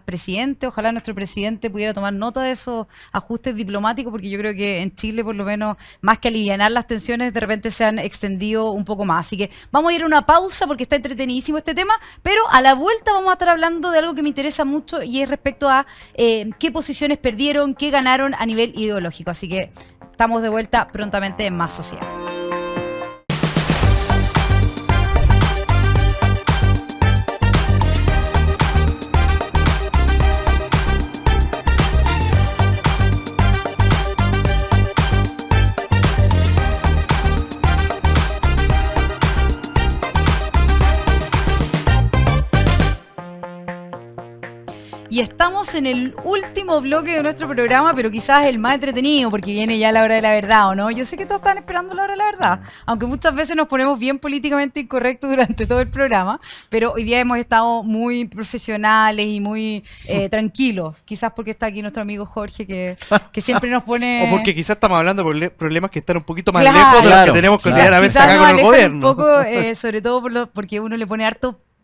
presidente, ojalá nuestro presidente pudiera tomar nota de esos ajustes diplomáticos, porque yo creo que en Chile, por lo menos, más que alivianar las tensiones, de repente se han extendido un poco más. Así que vamos a ir a una pausa porque está entretenidísimo este tema, pero a la vuelta vamos a estar hablando de algo que me interesa mucho y es respecto a qué posiciones perdieron, qué ganaron a nivel ideológico. Así que estamos de vuelta prontamente en Más Sociedad. Y estamos en el último bloque de nuestro programa, pero quizás el más entretenido, porque viene ya la hora de la verdad, ¿o no? Yo sé que todos están esperando la hora de la verdad, aunque muchas veces nos ponemos bien políticamente incorrectos durante todo el programa, pero hoy día hemos estado muy profesionales y muy tranquilos, quizás porque está aquí nuestro amigo Jorge, que siempre nos pone... O porque quizás estamos hablando de problemas que están un poquito más Claro. lejos de los Claro. que tenemos Quizás- cotidianamente Quizás acá nos con el alejan gobierno. un poco, sobre todo porque uno le pone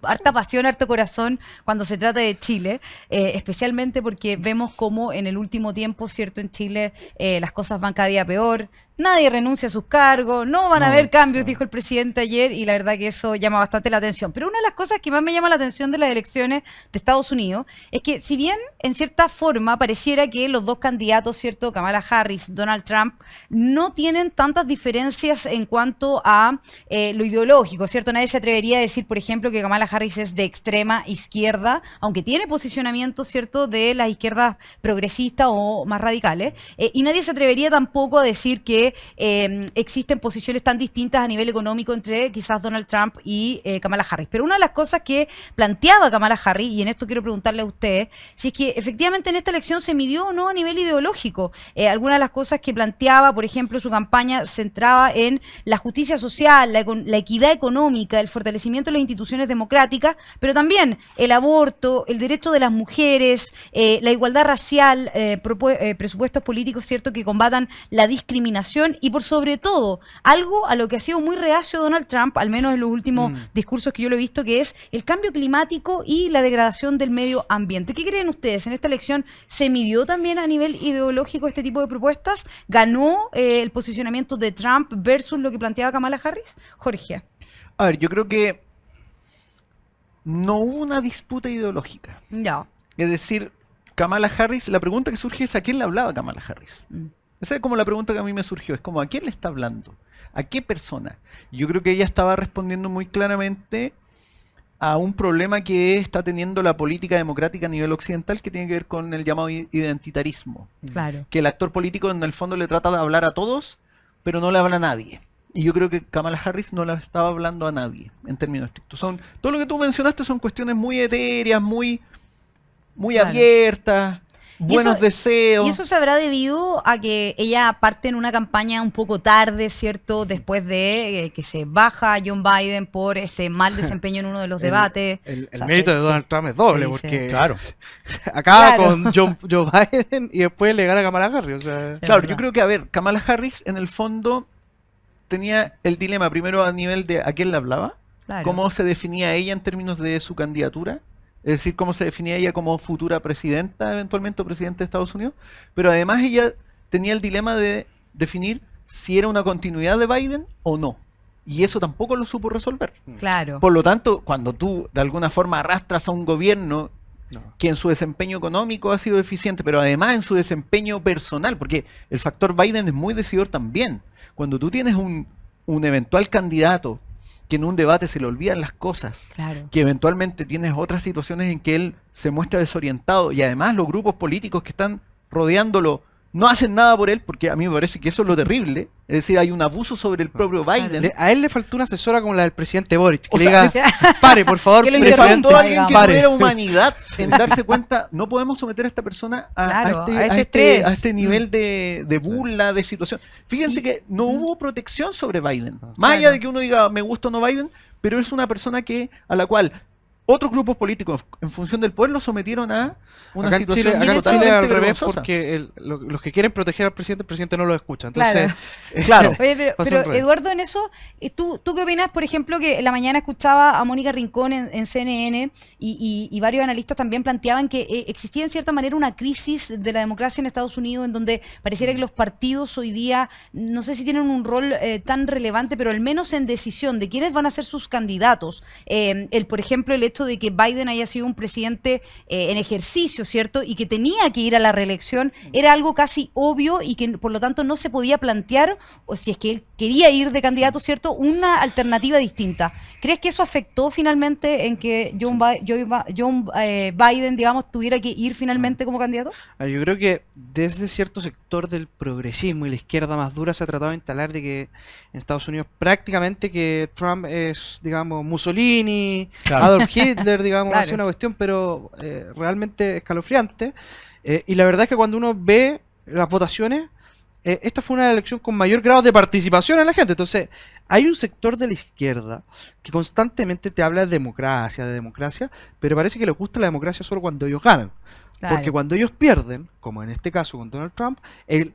harta pasión, harto corazón cuando se trata de Chile, especialmente porque vemos cómo en el último tiempo, cierto, en Chile las cosas van cada día peor, nadie renuncia a sus cargos, no van a haber cambios, dijo el presidente ayer, y la verdad que eso llama bastante la atención. Pero una de las cosas que más me llama la atención de las elecciones de Estados Unidos es que si bien en cierta forma pareciera que los dos candidatos, cierto, Kamala Harris, Donald Trump, no tienen tantas diferencias en cuanto a lo ideológico, cierto, nadie se atrevería a decir, por ejemplo, que Kamala Harris es de extrema izquierda, aunque tiene posicionamientos, cierto, de las izquierdas progresistas o más radicales, y nadie se atrevería tampoco a decir que existen posiciones tan distintas a nivel económico entre quizás Donald Trump y Kamala Harris. Pero una de las cosas que planteaba Kamala Harris, y en esto quiero preguntarle a usted, si es que efectivamente en esta elección se midió o no a nivel ideológico. Algunas de las cosas que planteaba, por ejemplo, su campaña centraba en la justicia social, la equidad económica, el fortalecimiento de las instituciones democráticas, pero también el aborto, el derecho de las mujeres, la igualdad racial, presupuestos políticos, cierto, que combatan la discriminación y por sobre todo, algo a lo que ha sido muy reacio Donald Trump, al menos en los últimos discursos que yo lo he visto, que es el cambio climático y la degradación del medio ambiente. ¿Qué creen ustedes? ¿En esta elección se midió también a nivel ideológico este tipo de propuestas? ¿Ganó el posicionamiento de Trump versus lo que planteaba Kamala Harris? Jorge. A ver, yo creo que no hubo una disputa ideológica. Ya. Es decir, Kamala Harris, la pregunta que surge es ¿a quién le hablaba Kamala Harris? Esa es como la pregunta que a mí me surgió, es como ¿a quién le está hablando? ¿A qué persona? Yo creo que ella estaba respondiendo muy claramente a un problema que está teniendo la política democrática a nivel occidental que tiene que ver con el llamado identitarismo. Claro. Que el actor político en el fondo le trata de hablar a todos, pero no le habla a nadie. Y yo creo que Kamala Harris no le estaba hablando a nadie, en términos estrictos. Todo lo que tú mencionaste son cuestiones muy etéreas, muy Claro. abiertas, Y buenos eso- deseos. Y eso se habrá debido a que ella parte en una campaña un poco tarde, ¿cierto? Después de que se baja John Biden por este mal desempeño en uno de los debates. El O sea, mérito se- de Donald Trump es doble, sí, porque Claro. acaba Claro. con Joe Biden y después le gana a Kamala Harris. O sea, Sí. Claro, verdad. yo creo que, a ver, Kamala Harris en el fondo tenía el dilema primero a nivel de a quién le hablaba, Claro. cómo se definía ella en términos de su candidatura, es decir, cómo se definía ella como futura presidenta, eventualmente o presidente de Estados Unidos, pero además ella tenía el dilema de definir si era una continuidad de Biden o no, y eso tampoco lo supo resolver. Claro. Por lo tanto, cuando tú de alguna forma arrastras a un gobierno no. que en su desempeño económico ha sido eficiente, pero además en su desempeño personal, porque el factor Biden es muy decidor también. Cuando tú tienes un eventual candidato que en un debate se le olvidan las cosas, Claro. que eventualmente tienes otras situaciones en que él se muestra desorientado y además los grupos políticos que están rodeándolo no hacen nada por él, porque a mí me parece que eso es lo terrible. Es decir, hay un abuso sobre el propio Biden. A él le faltó una asesora como la del presidente Boric. Que O le sea, diga, pare, por favor, Que lo Le presidente. faltó alguien que pare. tuviera humanidad en darse cuenta, no podemos someter a esta persona Claro, a este estrés. a este nivel de burla, de situación. Fíjense que no hubo protección sobre Biden. Más allá Claro. de que uno diga me gusta o no Biden, pero es una persona a la cual otros grupos políticos, en función del poder, lo sometieron a una Acá en situación Chile, acá en totalmente Chile al revés, vergonzosa. porque los que quieren proteger al presidente, el presidente no lo escucha. Entonces, Claro. Oye, pero, Pasó pero, al revés. Eduardo, en eso, ¿tú qué opinas, por ejemplo, que en la mañana escuchaba a Mónica Rincón en CNN y varios analistas también planteaban que existía en cierta manera una crisis de la democracia en Estados Unidos en donde pareciera que los partidos hoy día, no sé si tienen un rol tan relevante, pero al menos en decisión de quiénes van a ser sus candidatos? Por ejemplo, el hecho de que Biden haya sido un presidente en ejercicio, ¿cierto? Y que tenía que ir a la reelección, era algo casi obvio y que por lo tanto no se podía plantear, o si es que él quería ir de candidato, ¿cierto? Una alternativa distinta. ¿Crees que eso afectó finalmente en que John Biden, digamos, tuviera que ir finalmente como candidato? a ver, yo creo que desde cierto sector del progresismo y la izquierda más dura se ha tratado de instalar de que en Estados Unidos prácticamente que Trump es, digamos, Mussolini, Claro. Adolf Hitler, digamos, Claro. así una cuestión, pero realmente escalofriante. Y la verdad es que cuando uno ve las votaciones, esta fue una elección con mayor grado de participación en la gente. Entonces, hay un sector de la izquierda que constantemente te habla de democracia, pero parece que les gusta la democracia solo cuando ellos ganan. Claro. Porque cuando ellos pierden, como en este caso con Donald Trump, el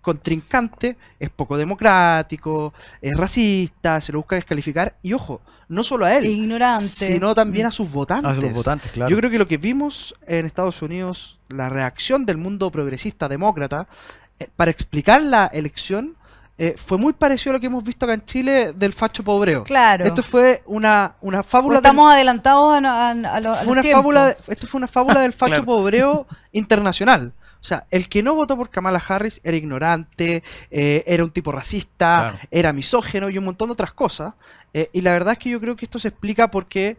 contrincante es poco democrático, es racista, se lo busca descalificar. Y ojo, no solo a Es él, ignorante. sino también a sus votantes. A los votantes, claro. Yo creo que lo que vimos en Estados Unidos, la reacción del mundo progresista, demócrata, para explicar la elección, fue muy parecido a lo que hemos visto acá en Chile del facho pobreo. Claro. Esto fue una O fábula estamos adelantados a los fue una tiempos. fábula, esto fue una fábula del facho Claro. pobreo internacional. O sea, el que no votó por Kamala Harris era ignorante, era un tipo racista, Claro. era misógino y un montón de otras cosas. Y la verdad es que yo creo que esto se explica porque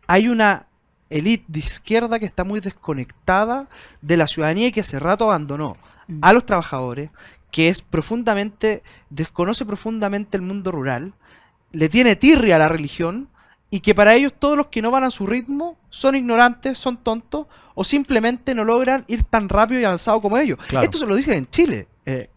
hay una élite de izquierda que está muy desconectada de la ciudadanía y que hace rato abandonó a los trabajadores, que desconoce profundamente el mundo rural, le tiene tirria a la religión y que para ellos todos los que no van a su ritmo son ignorantes, son tontos o simplemente no logran ir tan rápido y avanzado como ellos. Claro. Esto se lo dicen en Chile.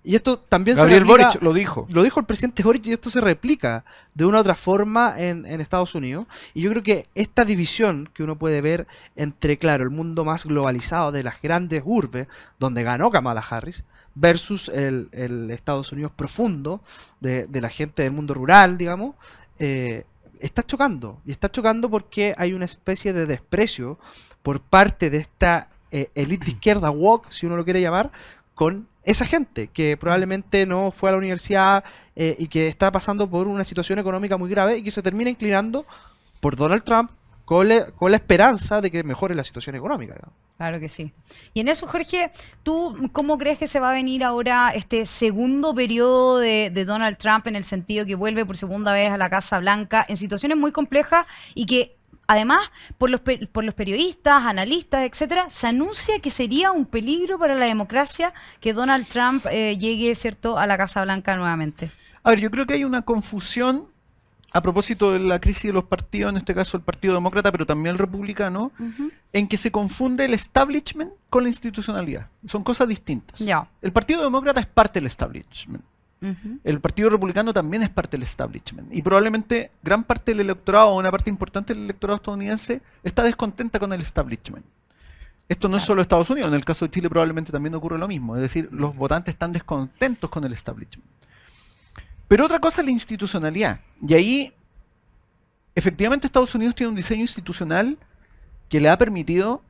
Y esto también Gabriel se replica, Boric lo dijo. lo dijo el presidente Boric y esto se replica de una u otra forma en Estados Unidos. Y yo creo que esta división que uno puede ver entre, claro, el mundo más globalizado de las grandes urbes, donde ganó Kamala Harris, versus el Estados Unidos profundo de la gente del mundo rural, digamos, está chocando. Y está chocando porque hay una especie de desprecio por parte de esta élite de izquierda woke, si uno lo quiere llamar, con esa gente que probablemente no fue a la universidad y que está pasando por una situación económica muy grave y que se termina inclinando por Donald Trump con la esperanza de que mejore la situación económica, ¿no? Claro que sí. Y en eso, Jorge, ¿tú cómo crees que se va a venir ahora este segundo periodo de Donald Trump en el sentido que vuelve por segunda vez a la Casa Blanca en situaciones muy complejas y que además por los periodistas, analistas, etcétera, se anuncia que sería un peligro para la democracia que Donald Trump llegue, ¿cierto?, a la Casa Blanca nuevamente? A ver, yo creo que hay una confusión a propósito de la crisis de los partidos, en este caso el Partido Demócrata, pero también el Republicano, en que se confunde el establishment con la institucionalidad. Son cosas distintas. Ya. El Partido Demócrata es parte del establishment. Ujú. El Partido Republicano también es parte del establishment. Y probablemente gran parte del electorado, o una parte importante del electorado estadounidense, está descontenta con el establishment. Esto no es solo Estados Unidos, en el caso de Chile probablemente también ocurre lo mismo. Es decir, los votantes están descontentos con el establishment. Pero otra cosa es la institucionalidad. Y ahí, efectivamente, Estados Unidos tiene un diseño institucional que le ha permitido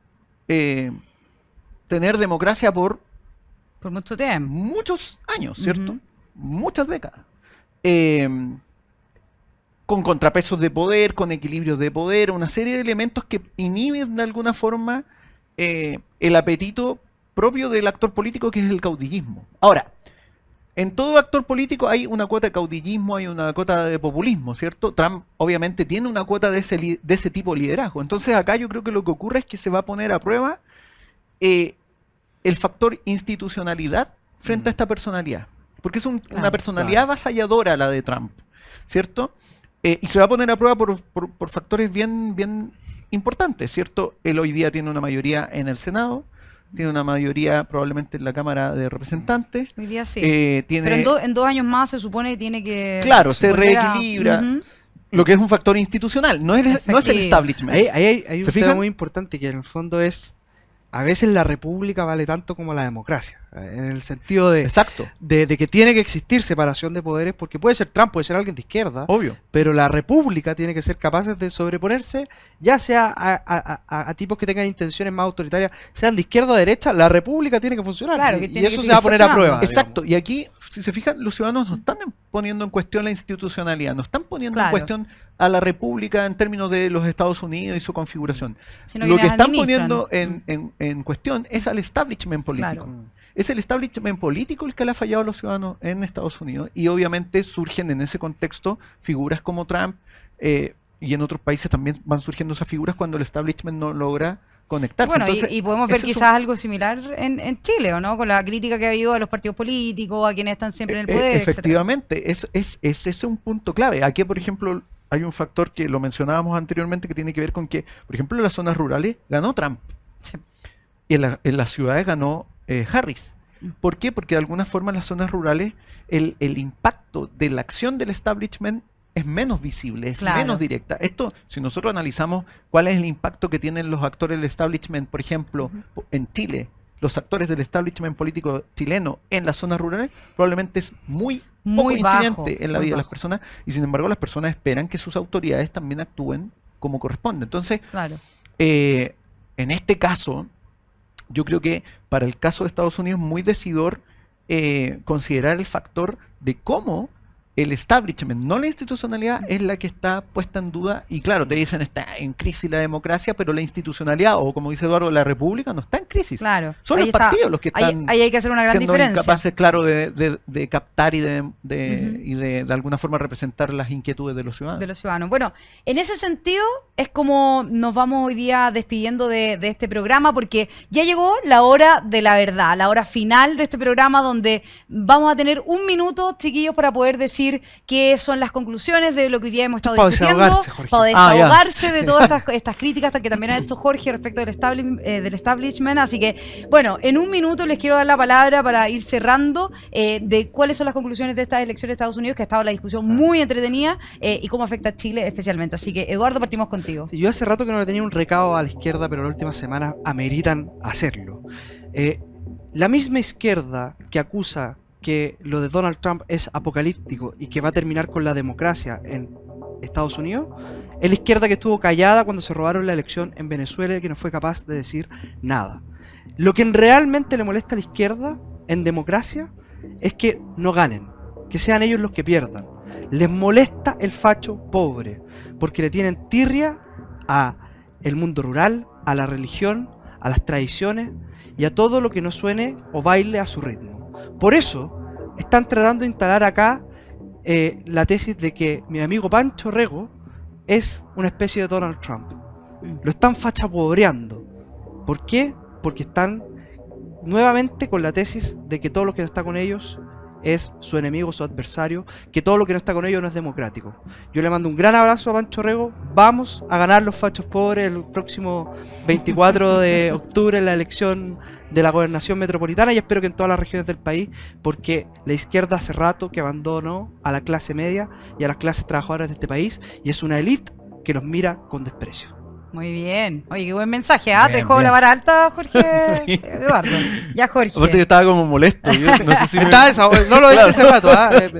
tener democracia por Por mucho tiempo. muchos años, ¿cierto? Ujú. Muchas décadas. Con contrapesos de poder, con equilibrios de poder, una serie de elementos que inhiben de alguna forma el apetito propio del actor político, que es el caudillismo. Ahora, en todo actor político hay una cuota de caudillismo, hay una cuota de populismo, ¿cierto? Trump obviamente tiene una cuota de ese tipo de liderazgo. Entonces acá yo creo que lo que ocurre es que se va a poner a prueba el factor institucionalidad frente a esta personalidad. Porque es una personalidad avasalladora la de Trump, ¿cierto? Y se va a poner a prueba por factores bien importantes, ¿cierto? Él hoy día tiene una mayoría en el Senado, tiene una mayoría probablemente en la Cámara de Representantes. Hoy día sí. Tiene, Pero en 2 años más se supone que tiene que... claro, se volver a- reequilibra, Ujú. lo que es un factor institucional, no es el Efectivo. establishment. Hay un ¿Se tema fijan? muy importante que en el fondo es, a veces la república vale tanto como la democracia, en el sentido Exacto, de que tiene que existir separación de poderes, porque puede ser Trump, puede ser alguien de izquierda, obvio. pero la república tiene que ser capaz de sobreponerse, ya sea a tipos que tengan intenciones más autoritarias, sean de izquierda o de derecha, la república tiene que funcionar. Claro, que y tiene eso que se va a seguir poner a funcionando. prueba. Exacto, y aquí, si se fijan, los ciudadanos no están poniendo en cuestión la institucionalidad, no están poniendo Claro. en cuestión a la república en términos de los Estados Unidos y su configuración. Sino Lo que las están administran. poniendo en cuestión es al establishment político. Claro. Es el establishment político el que le ha fallado a los ciudadanos en Estados Unidos y obviamente surgen en ese contexto figuras como Trump y en otros países también van surgiendo esas figuras cuando el establishment no logra conectarse. Bueno, Entonces, y podemos ver ese es quizás algo similar en Chile, ¿o no? Con la crítica que ha habido a los partidos políticos, a quienes están siempre en el poder, etcétera. efectivamente, es un punto clave. Aquí, por ejemplo, hay un factor que lo mencionábamos anteriormente que tiene que ver con que, por ejemplo, en las zonas rurales ganó Trump Sí. y en las ciudades ganó Harris. ¿Por qué? Porque de alguna forma en las zonas rurales el impacto de la acción del establishment es menos visible, es Claro. menos directa. Esto, si nosotros analizamos cuál es el impacto que tienen los actores del establishment, por ejemplo, en Chile, los actores del establishment político chileno en las zonas rurales, probablemente es muy poco Muy bajo, incidente en la muy vida de las bajo. personas y sin embargo las personas esperan que sus autoridades también actúen como corresponde. Entonces, Claro. en este caso, yo creo que para el caso de Estados Unidos es muy decidor considerar el factor de cómo el establishment, no la institucionalidad, es la que está puesta en duda. Y claro, te dicen está en crisis la democracia, pero la institucionalidad, o como dice Eduardo, la república no está en crisis. Claro. Son Ahí los está. partidos los que Ahí, están ahí hay que hacer una gran siendo diferencia. incapaces, claro, de captar y Ujú. de alguna forma representar las inquietudes de los ciudadanos. De los ciudadanos. Bueno, en ese sentido es como nos vamos hoy día despidiendo de este programa porque ya llegó la hora de la verdad, la hora final de este programa donde vamos a tener 1 minuto, chiquillos, para poder decir qué son las conclusiones de lo que hoy día hemos estado Para discutiendo, desahogarse, Jorge. para Ah, ya. desahogarse de todas estas críticas que también ha hecho Jorge respecto del establishment. Así que, bueno, en 1 minuto les quiero dar la palabra para ir cerrando de cuáles son las conclusiones de estas elecciones de Estados Unidos, que ha estado la discusión muy entretenida y cómo afecta a Chile especialmente. Así que, Eduardo, partimos contigo. Sí, yo hace rato que no le tenía un recado a la izquierda, pero las últimas semanas ameritan hacerlo. La misma izquierda que acusa que lo de Donald Trump es apocalíptico y que va a terminar con la democracia en Estados Unidos, es la izquierda que estuvo callada cuando se robaron la elección en Venezuela y que no fue capaz de decir nada. Lo que realmente le molesta a la izquierda en democracia es que no ganen, que sean ellos los que pierdan. Les molesta el facho pobre, porque le tienen tirria a el mundo rural, a la religión, a las tradiciones y a todo lo que no suene o baile a su ritmo. Por eso están tratando de instalar acá la tesis de que mi amigo Pancho Rego es una especie de Donald Trump. Lo están fachapobreando. ¿Por qué? Porque están nuevamente con la tesis de que todo lo que no está con ellos es su enemigo, su adversario, que todo lo que no está con ellos no es democrático. Yo le mando un gran abrazo a Pancho Rego. Vamos a ganar los fachos pobres el próximo 24 de octubre en la elección de la gobernación metropolitana y espero que en todas las regiones del país, porque la izquierda hace rato que abandonó a la clase media y a las clases trabajadoras de este país y es una élite que nos mira con desprecio. Muy bien. Oye, qué buen mensaje. ¿Ah? Bien, Te dejó bien. la vara alta, Jorge. Sí. Eduardo. Ya, Jorge. Aparte que estaba como molesto. Yo no sé si me- No lo hice hace rato.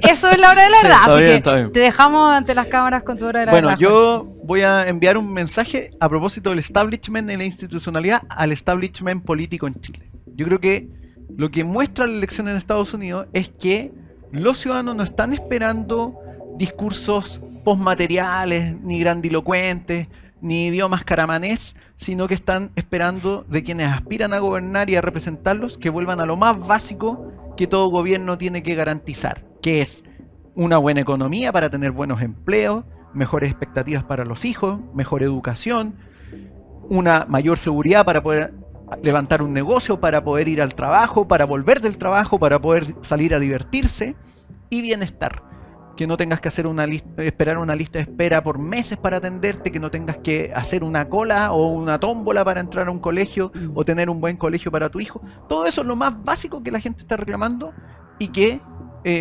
Eso es la hora de la Sí, verdad. está Así bien, que está bien. te dejamos ante las cámaras con tu hora de la Bueno, verdad. yo voy a enviar un mensaje a propósito del establishment y la institucionalidad al establishment político en Chile. Yo creo que lo que muestra la elección en Estados Unidos es que los ciudadanos no están esperando discursos postmateriales, ni grandilocuentes, ni idiomas caramanés, sino que están esperando de quienes aspiran a gobernar y a representarlos que vuelvan a lo más básico, que todo gobierno tiene que garantizar, que es una buena economía para tener buenos empleos, mejores expectativas para los hijos, mejor educación, una mayor seguridad para poder levantar un negocio, para poder ir al trabajo, para volver del trabajo, para poder salir a divertirse, y bienestar. Que no tengas que hacer esperar una lista de espera por meses para atenderte, que no tengas que hacer una cola o una tómbola para entrar a un colegio o tener un buen colegio para tu hijo. Todo eso es lo más básico que la gente está reclamando y que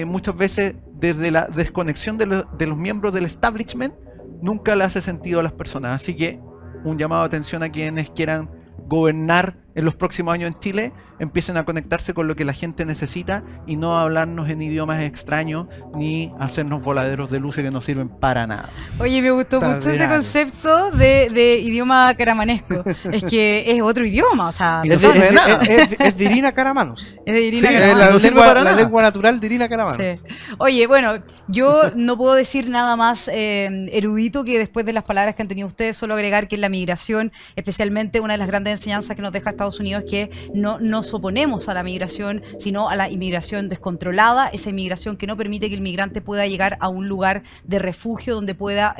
muchas veces desde la desconexión de los miembros del establishment nunca le hace sentido a las personas. Así que un llamado de atención a quienes quieran gobernar en los próximos años en Chile, empiecen a conectarse con lo que la gente necesita y no hablarnos en idiomas extraños ni hacernos voladeros de luces que no sirven para nada. Oye, me gustó mucho ese concepto de idioma caramanesco. Es que es otro idioma, o sea... Es de Irina Caramanos. Es de Irina Sí, Caramanos. la lengua natural de Irina Caramanos. Sí. Oye, bueno, yo no puedo decir nada más erudito que después de las palabras que han tenido ustedes, solo agregar que la migración, especialmente una de las grandes enseñanzas que nos deja Estados Unidos, es que no nos oponemos a la migración, sino a la inmigración descontrolada, esa inmigración que no permite que el migrante pueda llegar a un lugar de refugio donde pueda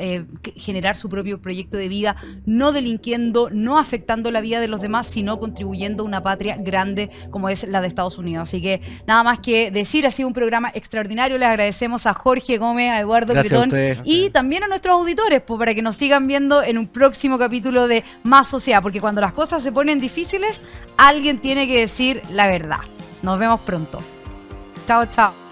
generar su propio proyecto de vida, no delinquiendo, no afectando la vida de los demás, sino contribuyendo a una patria grande como es la de Estados Unidos. Así que nada más que decir, ha sido un programa extraordinario. Les agradecemos a Jorge Gómez, a Eduardo Bretón y también a nuestros auditores para que nos sigan viendo en un próximo capítulo de Más Sociedad, porque cuando las cosas se ponen difíciles, alguien tiene que decir la verdad. Nos vemos pronto. Chao, chao.